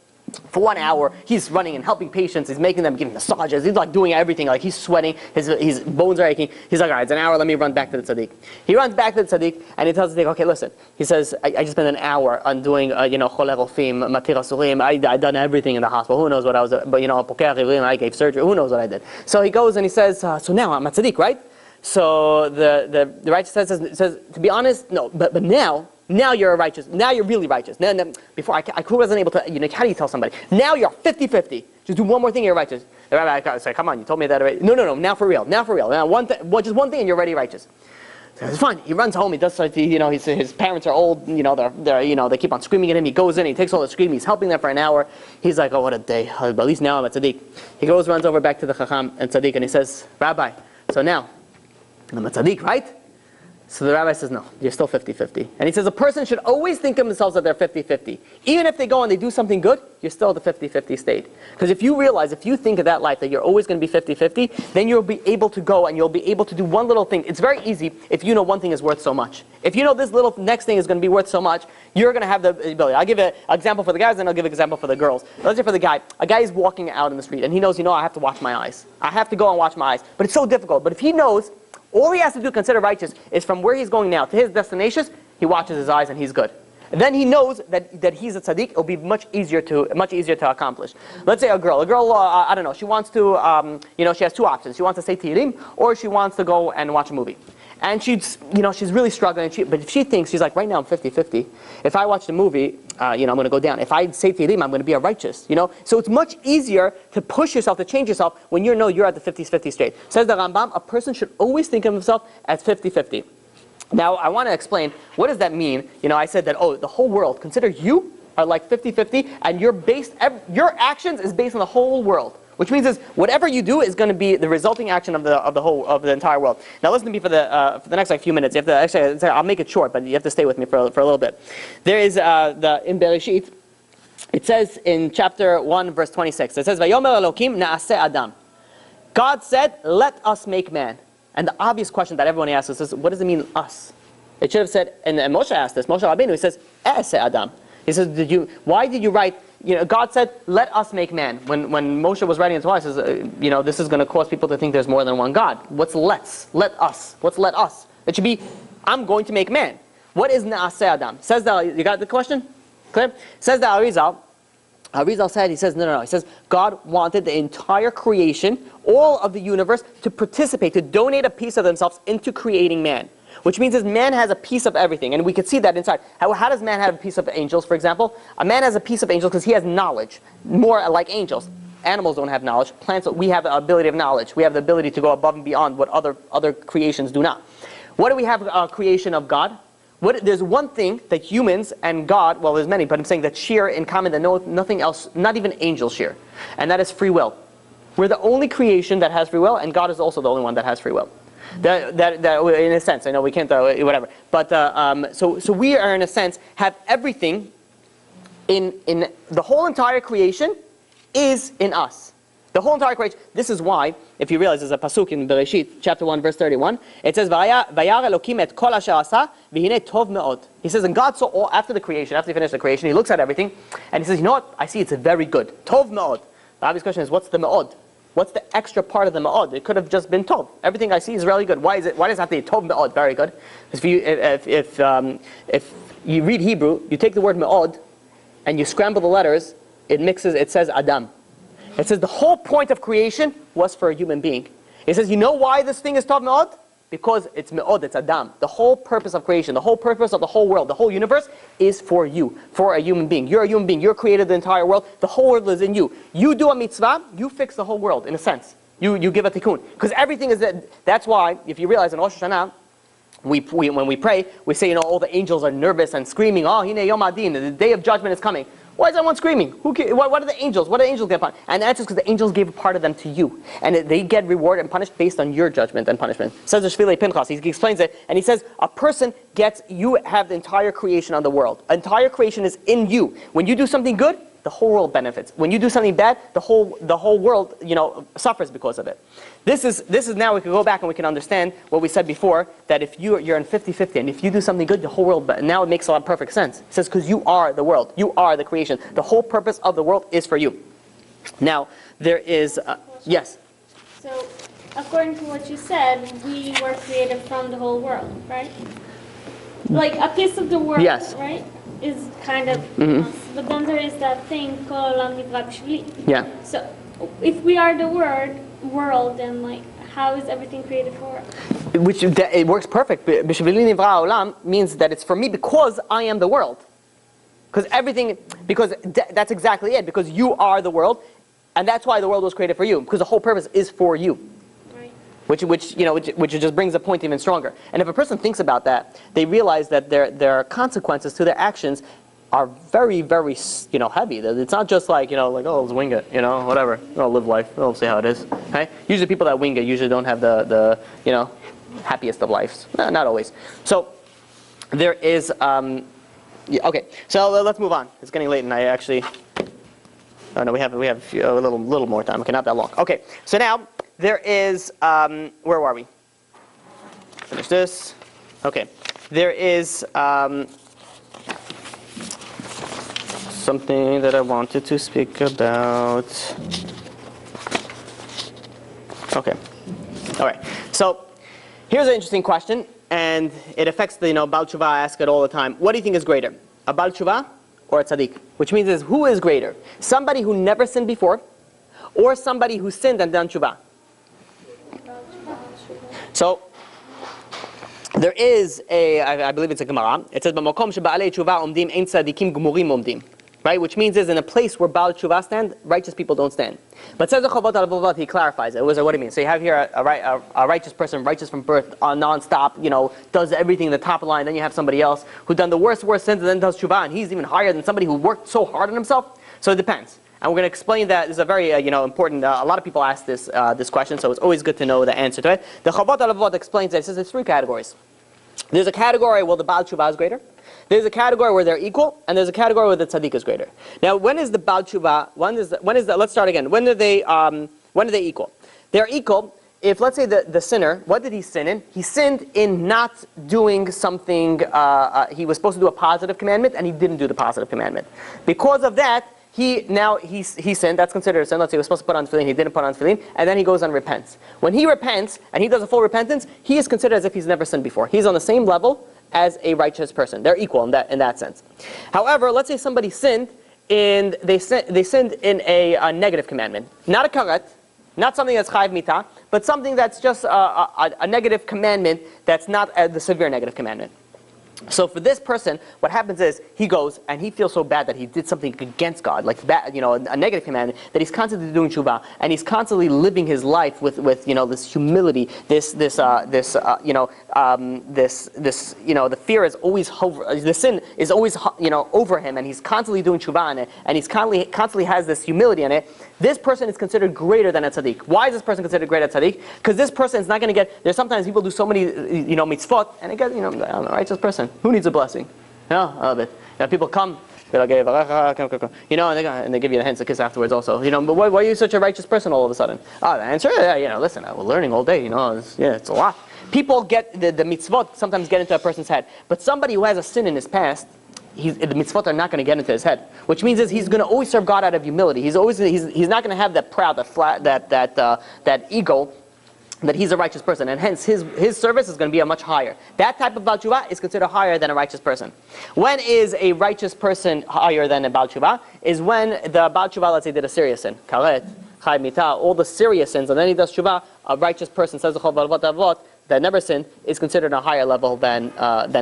For 1 hour, he's running and helping patients. He's making them, giving massages. He's doing everything. He's sweating. His bones are aching. He's like, all right, it's an hour. Let me run back to the tzaddik. He runs back to the tzaddik and he tells the tzaddik, okay, listen. He says, I just spent an hour on doing, chol rofim, matir asurim. I done everything in the hospital. Who knows what I was? But poker rivim, I gave surgery. Who knows what I did? So he goes and he says, so now I'm a tzaddik, right? So the righteous says, to be honest, no, but now you're righteous. Now you're really righteous. Now, before I wasn't able to, how do you tell somebody? Now you're 50-50. Just do one more thing, you're righteous. The rabbi said, come on, you told me that already. No, now for real. Now just one thing and you're already righteous. So it's fine. He runs home. He does, his parents are old. They keep on screaming at him. He goes in. He takes all the screaming. He's helping them for an hour. He's like, oh, what a day. But at least now I'm a tzaddik. He goes, runs over back to the chacham and tzaddik, and he says, Rabbi, so now I'm a tzaddik, right? So the rabbi says, no, you're still 50-50. And he says a person should always think of themselves that they're 50-50. Even if they go and they do something good, you're still at the 50-50 state. Because if you think of that life, that you're always going to be 50-50, then you'll be able to go and you'll be able to do one little thing. It's very easy if you know one thing is worth so much. If you know this little next thing is going to be worth so much, you're going to have the ability. I'll give an example for the guys, and I'll give an example for the girls. Let's say for the guy. A guy is walking out in the street, and he knows, I have to watch my eyes. I have to go and watch my eyes. But it's so difficult. But if he knows, all he has to do, consider righteous, is from where he's going now to his destination, he watches his eyes and he's good. And then he knows that he's a tzaddik. It'll be much easier to accomplish. Let's say a girl, I don't know, she wants to, she has two options. She wants to say Tehillim, or she wants to go and watch a movie. And she's really struggling. But if she thinks, she's like, right now I'm 50-50. If I watch the movie, I'm going to go down. If I say Tehillim, I'm going to be a righteous. So it's much easier to push yourself, to change yourself, when you're at the 50-50 state. Says the Rambam, a person should always think of himself as 50-50. Now, I want to explain, what does that mean? I said that, the whole world, consider you are like 50-50, and your actions is based on the whole world. Which means is whatever you do is going to be the resulting action of the entire world. Now listen to me for the next few minutes. You have to I'll make it short, but you have to stay with me for a little bit. There is in Bereshit. It says in chapter 1 verse 26. It says Vayomer Elokim Naaseh Adam. God said, "Let us make man." And the obvious question that everyone asks is, what does it mean us? It should have said, and Moshe asked this. Moshe Rabbeinu, he says, "Easeh Adam." He says, why did you write? God said, "Let us make man." When Moshe was writing his Torah, he says, this is going to cause people to think there's more than one God. What's let's? Let us. What's let us? It should be, I'm going to make man. What is Naaseh Adam? Says you got the question? Clear? Says the Arizal. Arizal said, he says, no. He says, God wanted the entire creation, all of the universe, to participate, to donate a piece of themselves into creating man. Which means that man has a piece of everything, and we could see that inside. How does man have a piece of angels, for example? A man has a piece of angels because he has knowledge, more like angels. Animals don't have knowledge. Plants, we have the ability of knowledge. We have the ability to go above and beyond what other creations do not. What do we have creation of God? There's one thing that humans and God, well, there's many, but I'm saying that share in common that nothing else, not even angels share, and that is free will. We're the only creation that has free will, and God is also the only one that has free will. That in a sense, I know we can't, whatever. But so we are, in a sense, have everything in the whole entire creation is in us. The whole entire creation. This is why, if you realize, there's a pasuk in Bereshit, chapter 1, verse 31. It says, "Vayar Elokim et kol asher asa, v'hinei tov me'od." He says, and God saw all, after the creation, after he finished the creation, he looks at everything, and he says, you know what? I see it's very good. Tov me'od. The obvious question is, what's the me'od? What's the extra part of the me'od? It could have just been tov. Everything I see is really good. Why does it have to be tov me'od? Very good. If you read Hebrew, you take the word me'od, and you scramble the letters, it says Adam. It says the whole point of creation was for a human being. It says, you know why this thing is Tov Me'od? Because it's Me'od, it's Adam. The whole purpose of creation, the whole purpose of the whole world, the whole universe is for you, for a human being. You're a human being, you're created the entire world, the whole world is in you. You do a mitzvah, you fix the whole world, in a sense. You give a tikkun. Because everything is that. That's why, if you realize in Rosh Hashanah, when we pray, we say, all the angels are nervous and screaming, Hinei Yom Adin, the day of judgment is coming. Why is everyone screaming? What are the angels? What do the angels get upon? And the answer is because the angels gave a part of them to you. And they get rewarded and punished based on your judgment and punishment. Says the Shvilei Pinchas, he explains it, and he says, you have the entire creation of the world. Entire creation is in you. When you do something good, the whole world benefits. When you do something bad, the whole world, suffers because of it. This is now we can go back and we can understand what we said before, that if you're in 50-50, and if you do something good, the whole world, now it makes a lot of perfect sense. It says, because you are the world. You are the creation. The whole purpose of the world is for you. Now, there is, yes? So, according to what you said, we were created from the whole world, right? Like a piece of the world, yes. Right? Is kind of us. But then there is that thing called Olam Nivra B'Shvili. Yeah. So if we are the world, then how is everything created for us? It works perfect. B'Shvili Nivra Olam means that it's for me because I am the world. Because that's exactly it. Because you are the world, and that's why the world was created for you. Because the whole purpose is for you. Which just brings the point even stronger. And if a person thinks about that, they realize that their consequences to their actions are very, very, heavy. It's not just let's wing it, whatever. Live life. See how it is. Okay? Usually people that wing it usually don't have the happiest of lives. No, not always. So there is, okay. So let's move on. It's getting late, and I actually, oh no, we have a little more time. Okay, not that long. Okay. So now, there is, where are we? Finish this. Okay. There is something that I wanted to speak about. Okay. All right. So here's an interesting question, and it affects the, Baal Teshuvah. I ask it all the time. What do you think is greater, a Baal Teshuvah or a tzaddik? Which means who is greater? Somebody who never sinned before, or somebody who sinned and done Teshuvah? So, there is I believe it's a Gemara. It says, "B'makom sheba'alei teshuvah omdim ein tzadikim gmurim omdim." Right, which means is in a place where Baal Teshuvah stand, righteous people don't stand. But says the Chavot al-Vavot, he clarifies it. What do you mean? So you have here a righteous person, righteous from birth, non-stop, does everything in the top line. Then you have somebody else who done the worst sins and then does Teshuvah, and he's even higher than somebody who worked so hard on himself. So it depends. And we're going to explain that. This is a very important, a lot of people ask this question, so it's always good to know the answer to it. The Chavot al-Avot explains that it says there's three categories. There's a category where the Baal Teshuvah is greater. There's a category where they're equal, and there's a category where the tzaddik is greater. Now, when is the Baal Teshuvah? Let's start again. When are they equal? They're equal if, let's say, the sinner, what did he sin in? He sinned in not doing something, he was supposed to do a positive commandment, and he didn't do the positive commandment. Because of that, he sinned. That's considered a sin. Let's say he was supposed to put on tefillin, he didn't put on tefillin, and then he goes and repents. When he repents and he does a full repentance, he is considered as if he's never sinned before. He's on the same level as a righteous person. They're equal in that sense. However, let's say somebody sinned and they sinned in a negative commandment, not a karet, not something that's chayiv mitah, but something that's just a negative commandment that's not the severe negative commandment. So for this person, what happens is he goes and he feels so bad that he did something against God, like bad, a negative command, that he's constantly doing teshuvah, and he's constantly living his life with this humility, the fear is always the sin is always over him, and he's constantly doing teshuvah in it, and he's constantly has this humility in it. This person is considered greater than a tzaddik. Why is this person considered greater than a tzaddik? Because this person is not going to get. There's sometimes people do so many mitzvot, and they get a righteous person. Who needs a blessing? No, a little bit. People come, and they give you the hands to kiss afterwards also. But why are you such a righteous person all of a sudden? The answer, listen, we're learning all day. It's a lot. People get the mitzvot sometimes get into a person's head, but somebody who has a sin in his past, the mitzvot are not going to get into his head. Which means is he's going to always serve God out of humility. He's not going to have that proud, that ego, that he's a righteous person, and hence his service is going to be a much higher. That type of Baal Teshuvah is considered higher than a righteous person. When is a righteous person higher than a Baal Teshuvah? Is when the Baal Teshuvah, let's say, did a serious sin. Karet, Chai Mita, all the serious sins, and then he does Teshuvah, a righteous person says the Chol V'Avot Avot, that never sinned, is considered a higher level than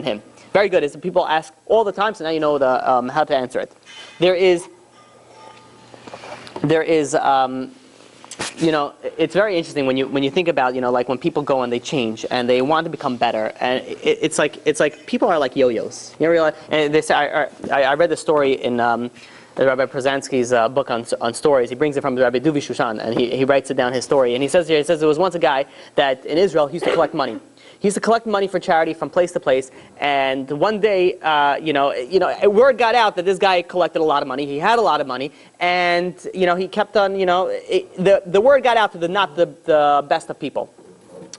him. Very good. Is people ask all the time, so now you know how to answer it. There is it's very interesting when you think about like when people go and they change and they want to become better, and it's like people are like yo-yos. You realize? And they say I read the story in Rabbi Perquisites' book on stories. He brings it from Rabbi Shushan, and he writes it down his story. And he says there was once a guy that in Israel he used to collect money. He used to collect money for charity from place to place, and one day, word got out that this guy collected a lot of money. He had a lot of money, and he kept on, the word got out to not the best of people.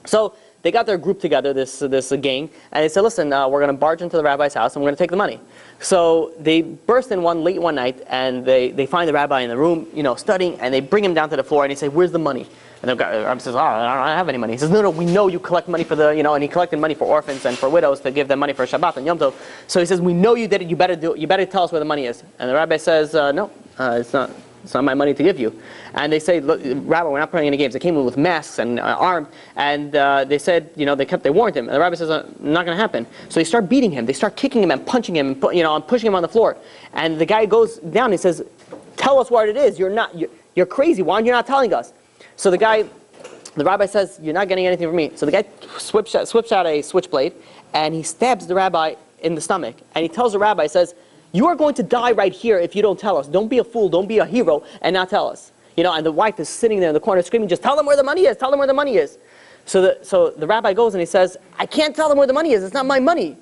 So they got their group together, this gang, and they said, listen, we're going to barge into the rabbi's house and we're going to take the money. So they burst in late one night, and they find the rabbi in the room, studying, and they bring him down to the floor, and they say, where's the money? And the rabbi says, I don't have any money. He says, no, we know you collect money for and he collected money for orphans and for widows to give them money for Shabbat and Yom Tov. So he says, we know you did it, you better tell us where the money is. And the rabbi says, no, it's not my money to give you. And they say, look, Rabbi, we're not playing any games. They came in with masks and armed, and they said, they warned him. And the rabbi says, not going to happen. So they start beating him. They start kicking him and punching him, and pushing him on the floor. And the guy goes down. And he says, tell us what it is. You're crazy. Why aren't you not telling us? So the rabbi says, you're not getting anything from me. So the guy whips out a switchblade, and he stabs the rabbi in the stomach. And he tells the rabbi, he says, you are going to die right here if you don't tell us. Don't be a fool, don't be a hero, and not tell us. And the wife is sitting there in the corner screaming, just tell them where the money is, tell them where the money is. So the rabbi goes and he says, I can't tell them where the money is, it's not my money.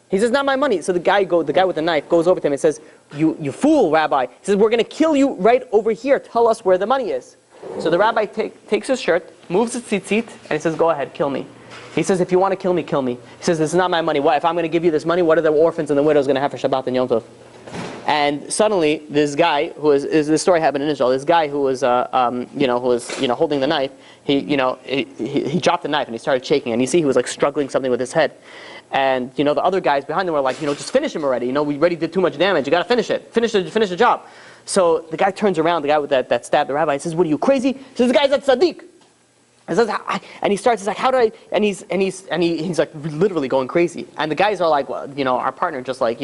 He says, not my money. So the guy with the knife goes over to him and says, you fool, rabbi. He says, we're going to kill you right over here, tell us where the money is. So the rabbi takes his shirt, moves his tzitzit, and he says, go ahead, kill me. He says, if you want to kill me, kill me. He says, this is not my money. Why? If I'm going to give you this money, what are the orphans and the widows going to have for Shabbat and Yom Tov? And suddenly, this guy this story happened in Israel. This guy who was holding the knife, he dropped the knife and he started shaking, and you see he was like struggling something with his head. And the other guys behind him were like, just finish him already. We already did too much damage. You got to finish it. Finish the job. So the guy turns around, the guy with that stabbed the rabbi, and says, what are you, crazy? He says, the guy's at tzaddik. And he starts, he's like, how do I, and he's like literally going crazy. And the guys are like, well, our partner just like,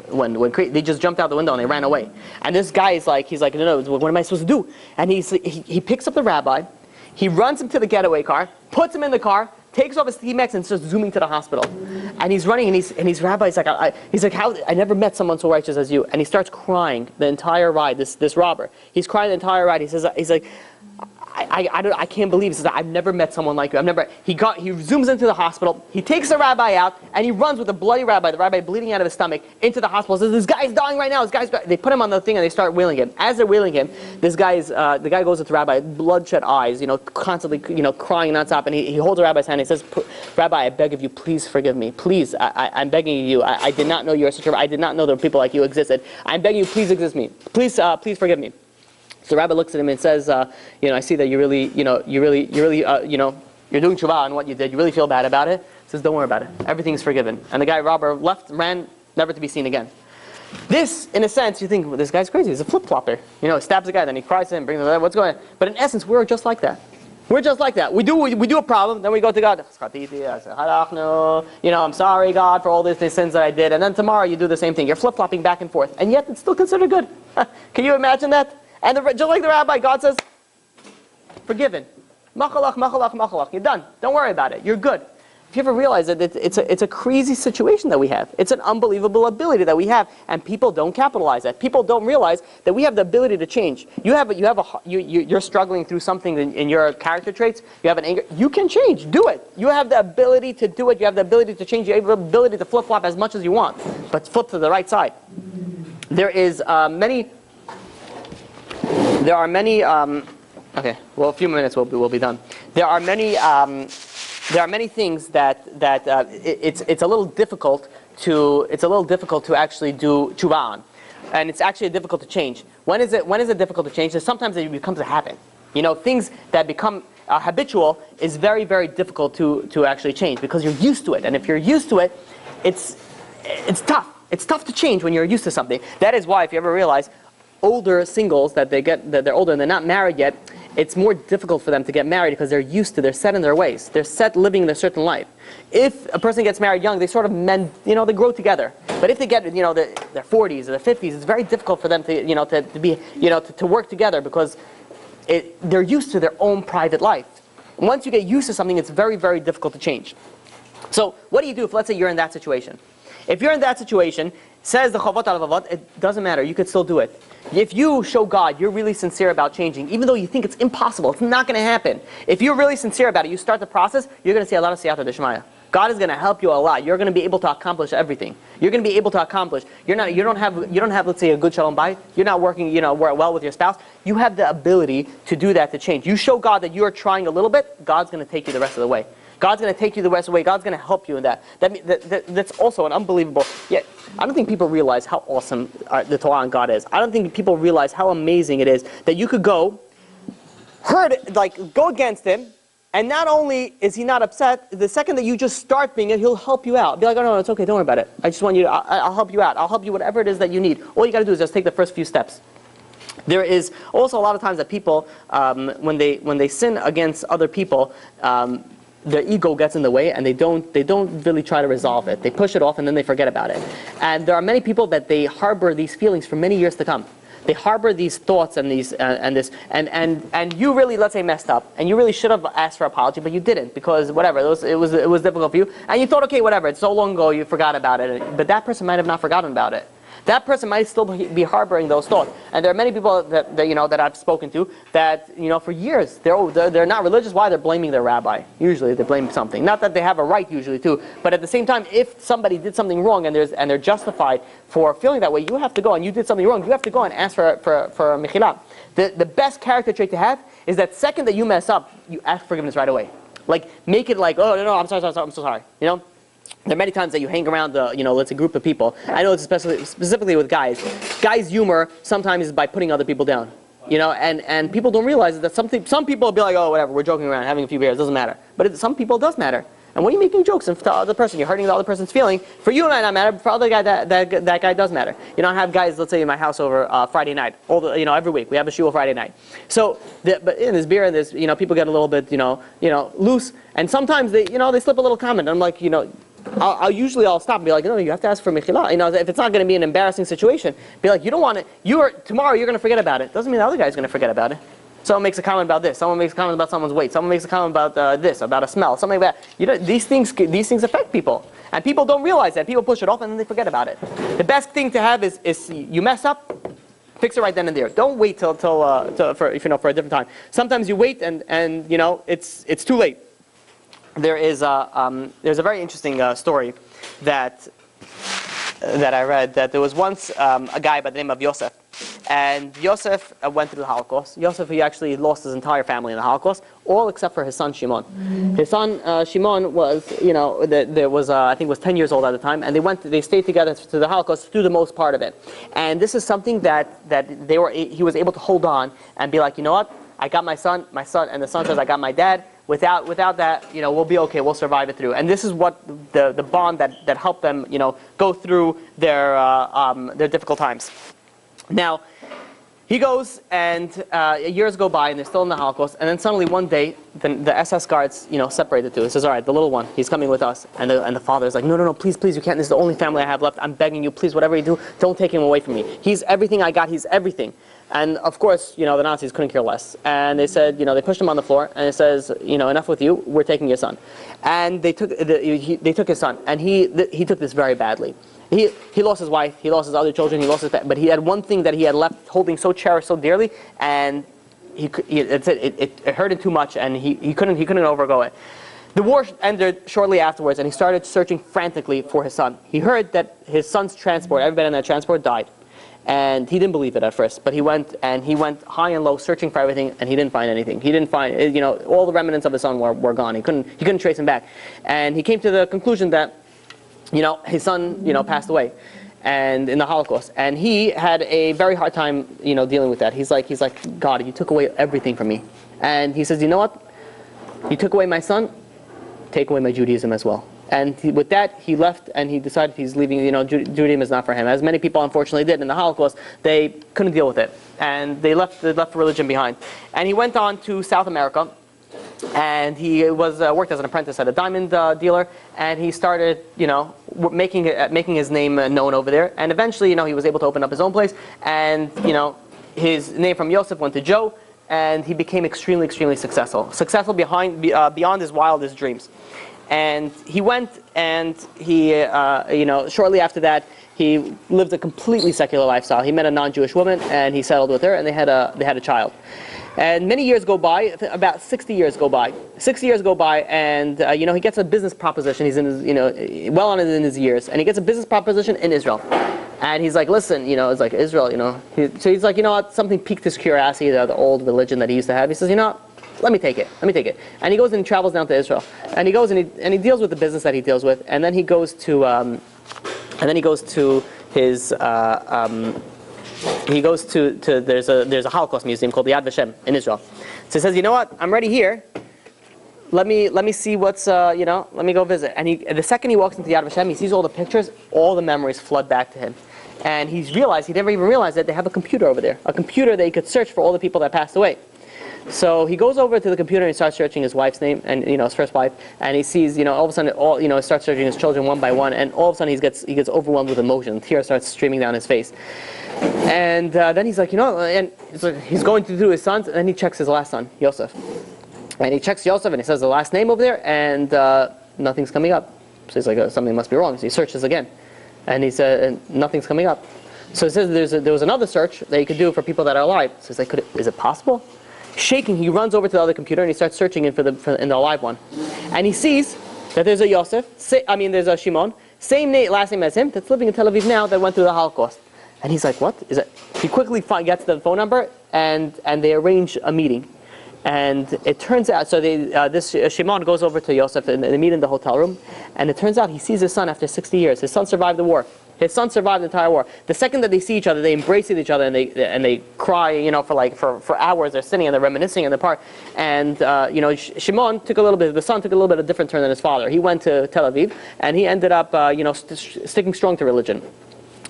when they just jumped out the window and they ran away. And this guy is like, he's like, no, what am I supposed to do? And he picks up the rabbi, he runs him to the getaway car, puts him in the car, takes off his T-Max and starts zooming to the hospital. And he's running, and he's rabbi's like, how, I never met someone so righteous as you. And he starts crying the entire ride, this robber. He's crying the entire ride. He's like, I can't believe it. He says, I've never met someone like you. He zooms into the hospital, he takes the rabbi out, and he runs with the bloody rabbi, the rabbi bleeding out of his stomach, into the hospital. Says, this guy's dying right now. They put him on the thing and they start wheeling him. As they're wheeling him, the guy goes with the rabbi, bloodshot eyes, constantly, crying nonstop, and he holds the rabbi's hand and he says, Rabbi, I beg of you, please forgive me. Please, I'm begging you. I did not know you were such a, I did not know there were people like you existed. I'm begging you, please exist me. Please forgive me. So the rabbi looks at him and says, I see that you're doing teshuvah on what you did. You really feel bad about it. He says, don't worry about it. Everything's forgiven. And the robber ran, never to be seen again. This, in a sense, you think, well, this guy's crazy. He's a flip-flopper. He stabs the guy, then he cries to him, brings him, what's going on? But in essence, we're just like that. We're just like that. We do a problem, then we go to God. I'm sorry, God, for all these sins that I did. And then tomorrow you do the same thing. You're flip-flopping back and forth. And yet it's still considered good. Can you imagine that? And just like the rabbi, God says, forgiven. Machalach, machalach, machalach. You're done. Don't worry about it. You're good. If you ever realize that it's a crazy situation that we have. It's an unbelievable ability that we have, and people don't capitalize that. People don't realize that we have the ability to change. You're struggling through something in your character traits. You have an anger. You can change. Do it. You have the ability to do it. You have the ability to change. You have the ability to flip flop as much as you want, but flip to the right side. There are many. Okay. Well, a few minutes we'll be done. There are many things that it's a little difficult to actually do teshuvah on, and it's actually difficult to change. When is it difficult to change? Sometimes it becomes a habit. Things that become habitual is very, very difficult to actually change because you're used to it, and if you're used to it, it's tough. It's tough to change when you're used to something. That is why, if you ever realize, older singles that they're older and they're not married yet, it's more difficult for them to get married because they're set in their ways. They're set living in a certain life. If a person gets married young, they sort of they grow together. But if they get, their 40s or their 50s, it's very difficult for them to work together because they're used to their own private life. And once you get used to something, it's very, very difficult to change. So what do you do if, let's say, you're in that situation? If you're in that situation, says the Chavot al-Vavot, it doesn't matter, you could still do it. If you show God you're really sincere about changing, even though you think it's impossible, it's not going to happen. If you're really sincere about it, you start the process, you're going to see a lot of siyata d'shmaya. God is going to help you a lot. You're going to be able to accomplish everything. You're going to be able to accomplish. You don't have, let's say, a good shalom bayit. You're not working, well with your spouse. You have the ability to do that, to change. You show God that you are trying a little bit, God's going to take you the rest of the way. God's going to take you the rest of the way. God's going to help you in that. That's also an unbelievable. Yet I don't think people realize how awesome the Torah and God is. I don't think people realize how amazing it is that you could go against Him, and not only is He not upset, the second that you just start being it, He'll help you out. Be like, oh no, it's okay, don't worry about it. I just want you to, I'll help you out. I'll help you whatever it is that you need. All you got to do is just take the first few steps. There is also a lot of times that people, when they sin against other people, their ego gets in the way, and they don't really try to resolve it. They push it off, and then they forget about it. And there are many people that they harbor these feelings for many years to come. They harbor these thoughts and and you really, let's say, messed up, and you really should have asked for apology, but you didn't because whatever, it was difficult for you, and you thought, okay, whatever, it's so long ago, you forgot about it. But that person might have not forgotten about it. That person might still be harboring those thoughts. And there are many people that I've spoken to that, for years, they're not religious. Why? They're blaming their rabbi. Usually they blame something. Not that they have a right usually to, but at the same time, if somebody did something wrong and they're justified for feeling that way, you have to go, and you did something wrong, you have to go and ask for a mechila. The best character trait to have is that second that you mess up, you ask forgiveness right away. Like, make it like, oh, no, I'm sorry, I'm so sorry. There are many times that you hang around let's say, group of people. I know it's specifically with guys. Guys' humor sometimes is by putting other people down. And people don't realize that some people will be like, oh, whatever, we're joking around, having a few beers, doesn't matter. But some people it does matter. And when you're making jokes and for the other person, you're hurting the other person's feeling. For you, it might not matter, but for other guy, that guy does matter. I have guys, let's say, in my house over Friday night. Every week we have a shul Friday night. So, but in this beer and this, people get a little bit, loose, and sometimes they slip a little comment. I'm like, I'll stop and be like, no, you have to ask for mechila. If it's not going to be an embarrassing situation, be like, you don't want it. Tomorrow you're going to forget about it. Doesn't mean the other guy's going to forget about it. Someone makes a comment about this. Someone makes a comment about someone's weight. Someone makes a comment about this, about a smell, something like that. These things affect people, and people don't realize that. People push it off and then they forget about it. The best thing to have is you mess up, fix it right then and there. Don't wait till for a different time. Sometimes you wait and it's too late. There's a very interesting story that I read, that there was once a guy by the name of Yosef. And Yosef went through the Holocaust. Yosef, he actually lost his entire family in the Holocaust, all except for his son Shimon. His son Shimon was, I think was 10 years old at the time, and they stayed together through the Holocaust through the most part of it. And this is something that he was able to hold on and be like, you know what? I got my son, and the son says, I got my dad. Without that, we'll be okay. We'll survive it through. And this is what the bond that helped them, go through their difficult times. Now, he goes, and years go by, and they're still in the Holocaust. And then suddenly one day, the SS guards, separate the two. He says, "All right, the little one, he's coming with us." And the father is like, "No, please, you can't. This is the only family I have left. I'm begging you, please, whatever you do, don't take him away from me. He's everything I got. He's everything." And of course, the Nazis couldn't care less. And they said, they pushed him on the floor, and it says, "Enough with you. We're taking your son." And they took his son, and he took this very badly. He lost his wife, he lost his other children, he lost his but he had one thing that he had left holding so cherished, so dearly, and it hurt him too much, and he couldn't overgo it. The war ended shortly afterwards, and he started searching frantically for his son. He heard that his son's transport, everybody in that transport died, and he didn't believe it at first. But he went high and low, searching for everything, and he didn't find anything. He didn't find, all the remnants of his son were gone. He couldn't trace him back, and he came to the conclusion that his son, passed away, and in the Holocaust, and he had a very hard time, dealing with that. He's like, "God, you took away everything from me," and he says, "You know what? You took away my son, take away my Judaism as well." And with that, he left, and he decided he's leaving. Judaism is not for him. As many people unfortunately did in the Holocaust, they couldn't deal with it, and they left religion behind. And he went on to South America. And he worked as an apprentice at a diamond dealer, and he started, making his name known over there. And eventually, he was able to open up his own place. And his name from Yosef went to Joe, and he became extremely, extremely successful. Successful beyond his wildest dreams. And he went, and he, shortly after that, he lived a completely secular lifestyle. He met a non-Jewish woman, and he settled with her, and they had a child. And many years go by, about 60 years go by. 60 years go by, and he gets a business proposition. He's in his, well on in his years, and he gets a business proposition in Israel. And he's like, "Listen, it's like Israel, So he's like, what? Something piqued his curiosity, the old religion that he used to have. He says, what? Let me take it. And he goes and he travels down to Israel, and he goes and he deals with the business that he deals with, and then he goes to his. He goes to there's a Holocaust museum called the Yad Vashem in Israel. So he says, "You know what? I'm ready here. Let me see what's let me go visit." And the second he walks into the Yad Vashem, he sees all the pictures, all the memories flood back to him, and he never even realized that they have a computer over there, a computer that he could search for all the people that passed away. So he goes over to the computer and he starts searching his wife's name, and his first wife, and he sees all of a sudden he starts searching his children one by one, and all of a sudden he gets overwhelmed with emotion. Tears start streaming down his face. And then he's like, and he's going through his sons, and then he checks his last son, Yosef. And he checks Yosef, and he says the last name over there, and nothing's coming up. So he's like, something must be wrong. So he searches again, and he said, and nothing's coming up. So he says there was another search that you could do for people that are alive. So he's like, is it possible? Shaking, he runs over to the other computer, and he starts searching in the alive one. And he sees that there's a Yosef, there's a Shimon, same last name as him, that's living in Tel Aviv now, that went through the Holocaust. And he's like, "What is it?" He quickly gets the phone number, and they arrange a meeting. And it turns out, so this Shimon goes over to Yosef, and they meet in the hotel room. And it turns out he sees his son after 60 years. His son survived the war. His son survived the entire war. The second that they see each other, they embrace each other, and they cry, for hours. They're sitting and they're reminiscing in the park. And Shimon the son took a little bit of a different turn than his father. He went to Tel Aviv, and he ended up, sticking strong to religion.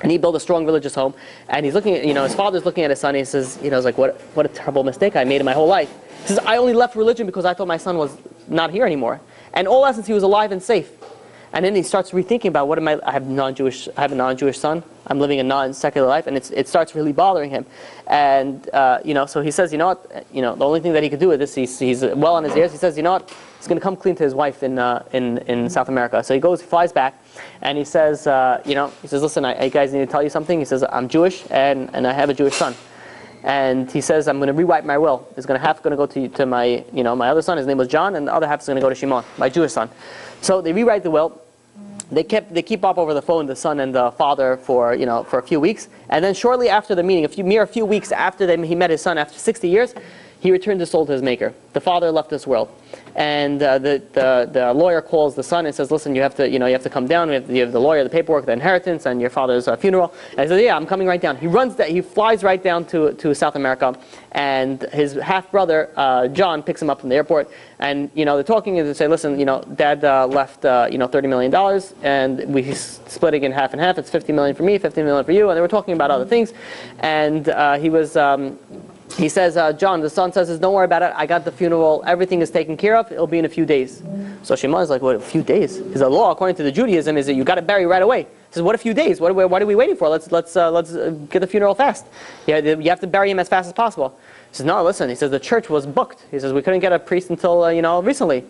And he built a strong religious home. And he's looking at, his father's looking at his son. And he says, he's like, what a terrible mistake I made in my whole life. He says, "I only left religion because I thought my son was not here anymore. And all essence, he was alive and safe." And then he starts rethinking about I have a non-Jewish son. I'm living a non-secular life, and it starts really bothering him. And so he says, the only thing that he could do with this, he's well on his ears. He says, he's going to come clean to his wife in South America. So he flies back, and he says, "Listen, I guys need to tell you something." He says, "I'm Jewish, and I have a Jewish son." And he says, "I'm going to rewrite my will. It's half going to go to my my other son. His name was John, and the other half is going to go to Shimon, my Jewish son." So they rewrite the will. They keep up over the phone, the son and the father, for a few weeks, and then shortly after the meeting, a few weeks after he met his son, after 60 years, he returned his soul to his maker. The father left this world. And the lawyer calls the son and says, listen, you have to come down. You have the lawyer, the paperwork, the inheritance, and your father's funeral. And he says, yeah, I'm coming right down. He flies right down to South America, and his half-brother, John, picks him up from the airport. And, they're talking and they say, listen, Dad left, $30 million, and we're splitting in half and half. It's $50 million for me, $50 million for you. And they were talking about other things. And he says, John, the son says, don't worry about it. I got the funeral. Everything is taken care of. It'll be in a few days. So Shimon is like, what, a few days? Because the law, according to the Judaism, is that you got to bury right away. He says, what a few days? What are we waiting for? Let's get the funeral fast. You have to bury him as fast as possible. He says, no, listen. He says, the church was booked. He says, we couldn't get a priest until, recently.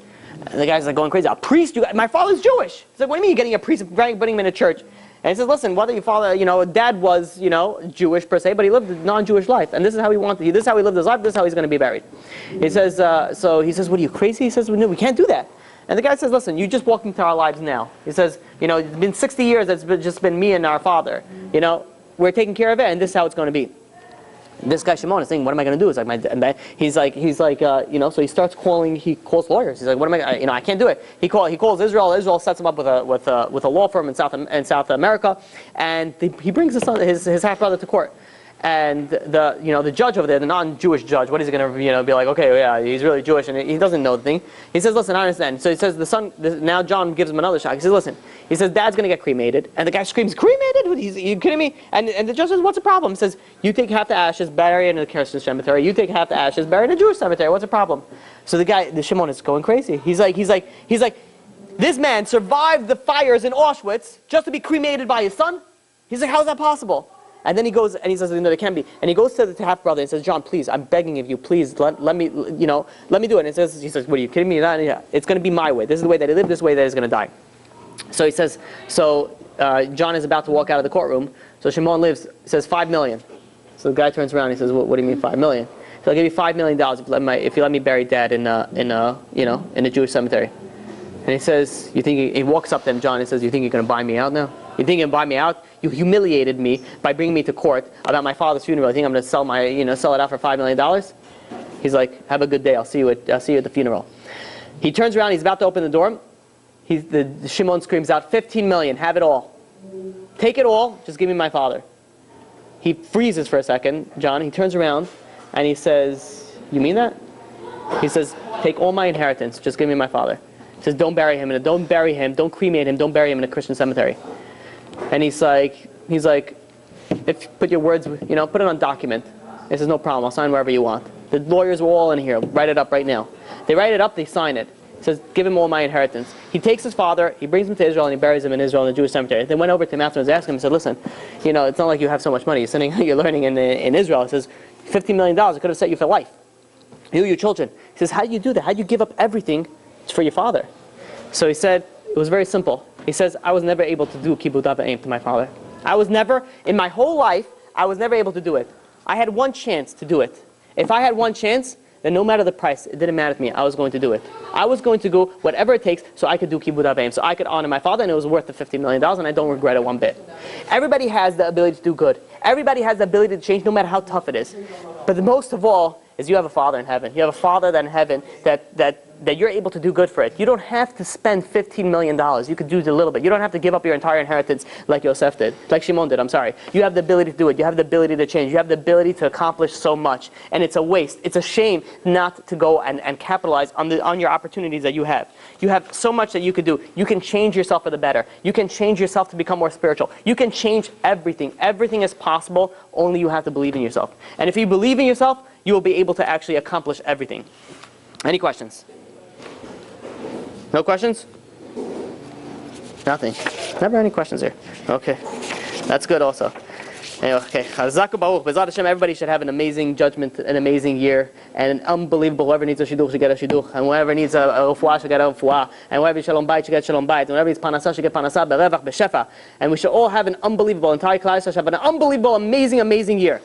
And the guy's like going crazy. A priest? My father's Jewish. He's like, what do you mean you're getting a priest and putting him in a church? And he says, listen, whether your father, Dad was, Jewish per se, but he lived a non-Jewish life. And this is how he wanted, this is how he lived his life, this is how he's going to be buried. He says, he says, what are you, crazy? He says, no, we can't do that. And the guy says, listen, you just walked into our lives now. He says, it's been 60 years, it's just been me and our father. We're taking care of it, and this is how it's going to be. This guy Shimon is saying, what am I going to do? It's like he's like, so he starts calling. He calls lawyers. He's like, what am I? I can't do it. He calls Israel. Israel sets him up with a law firm in South America, and he brings his half brother to court. And the judge over there, the non-Jewish judge, what is he going to be like? Okay, yeah, he's really Jewish, and he doesn't know the thing. He says, listen, I understand. So he says now John gives him another shot. He says, listen. He says, Dad's going to get cremated, and the guy screams, cremated? Are you kidding me? And the judge says, what's the problem? He says, you take half the ashes, bury it in a Christian cemetery. You take half the ashes, bury it in a Jewish cemetery. What's the problem? So the Shimon is going crazy. He's like, this man survived the fires in Auschwitz just to be cremated by his son. He's like, how is that possible? And then he goes and he says, no, there can't be. And he goes to the half brother and says, John, please, I'm begging of you, please let me do it. And he says, what are you kidding me? It's going to be my way. This is the way that he lived. This is the way that he's going to die. So he says, John is about to walk out of the courtroom. So Shimon says, $5 million. So the guy turns around and he says, what do you mean $5 million? So I'll give you $5 million if you let me bury Dad in a Jewish cemetery. And he says, he walks up to him, John, and says, you think you're going to buy me out now? You think you're going to buy me out? You humiliated me by bringing me to court about my father's funeral. You think I'm going to sell it out for $5 million? He's like, have a good day. I'll see you at the funeral. He turns around. He's about to open the door. The Shimon screams out, 15 million. Have it all. Take it all. Just give me my father. He freezes for a second, John. He turns around and he says, you mean that? He says, take all my inheritance. Just give me my father. He says, don't bury him. Don't cremate him. Don't bury him in a Christian cemetery. And he's like, if put your words, put it on document. He says, no problem. I'll sign wherever you want. The lawyers were all in here. Write it up right now. They write it up. They sign it. He says, give him all my inheritance. He takes his father. He brings him to Israel and he buries him in Israel in the Jewish cemetery. They went over to him afterwards, asked him, and said, listen, it's not like you have so much money. You're learning in Israel. He says, $15 million. It could have set you for life. You, your children. He says, how do you do that? How do you give up everything for your father? So he said, it was very simple. He says, I was never able to do kibbud av v'em to my father. In my whole life, I was never able to do it. I had one chance to do it. If I had one chance, then no matter the price, it didn't matter to me. I was going to do it. I was going to go whatever it takes so I could do kibbud av v'em, so I could honor my father, and it was worth the $50 million, and I don't regret it one bit. Everybody has the ability to do good. Everybody has the ability to change no matter how tough it is. But the most of all is you have a father in heaven. You have a father in heaven that you're able to do good for it. You don't have to spend $15 million. You could do it a little bit. You don't have to give up your entire inheritance like Yosef did, like Shimon did, I'm sorry. You have the ability to do it. You have the ability to change. You have the ability to accomplish so much. And it's a waste. It's a shame not to go and capitalize on your opportunities that you have. You have so much that you could do. You can change yourself for the better. You can change yourself to become more spiritual. You can change everything. Everything is possible, only you have to believe in yourself. And if you believe in yourself, you will be able to actually accomplish everything. Any questions? No questions? Nothing. Never any questions here. Okay. That's good also. Anyway, okay. Chazaku Baruch. B'ezrat Hashem, everybody should have an amazing judgment, an amazing year, and an unbelievable, whoever needs a shidduch should get a shidduch, and whoever needs a refuah should get a refuah, and whoever needs shalom bayit should get shalom bayit, and whoever needs panasah should get panasah, berevach, b'shefa. And we should all have an unbelievable, entire class should have an unbelievable, amazing, amazing year.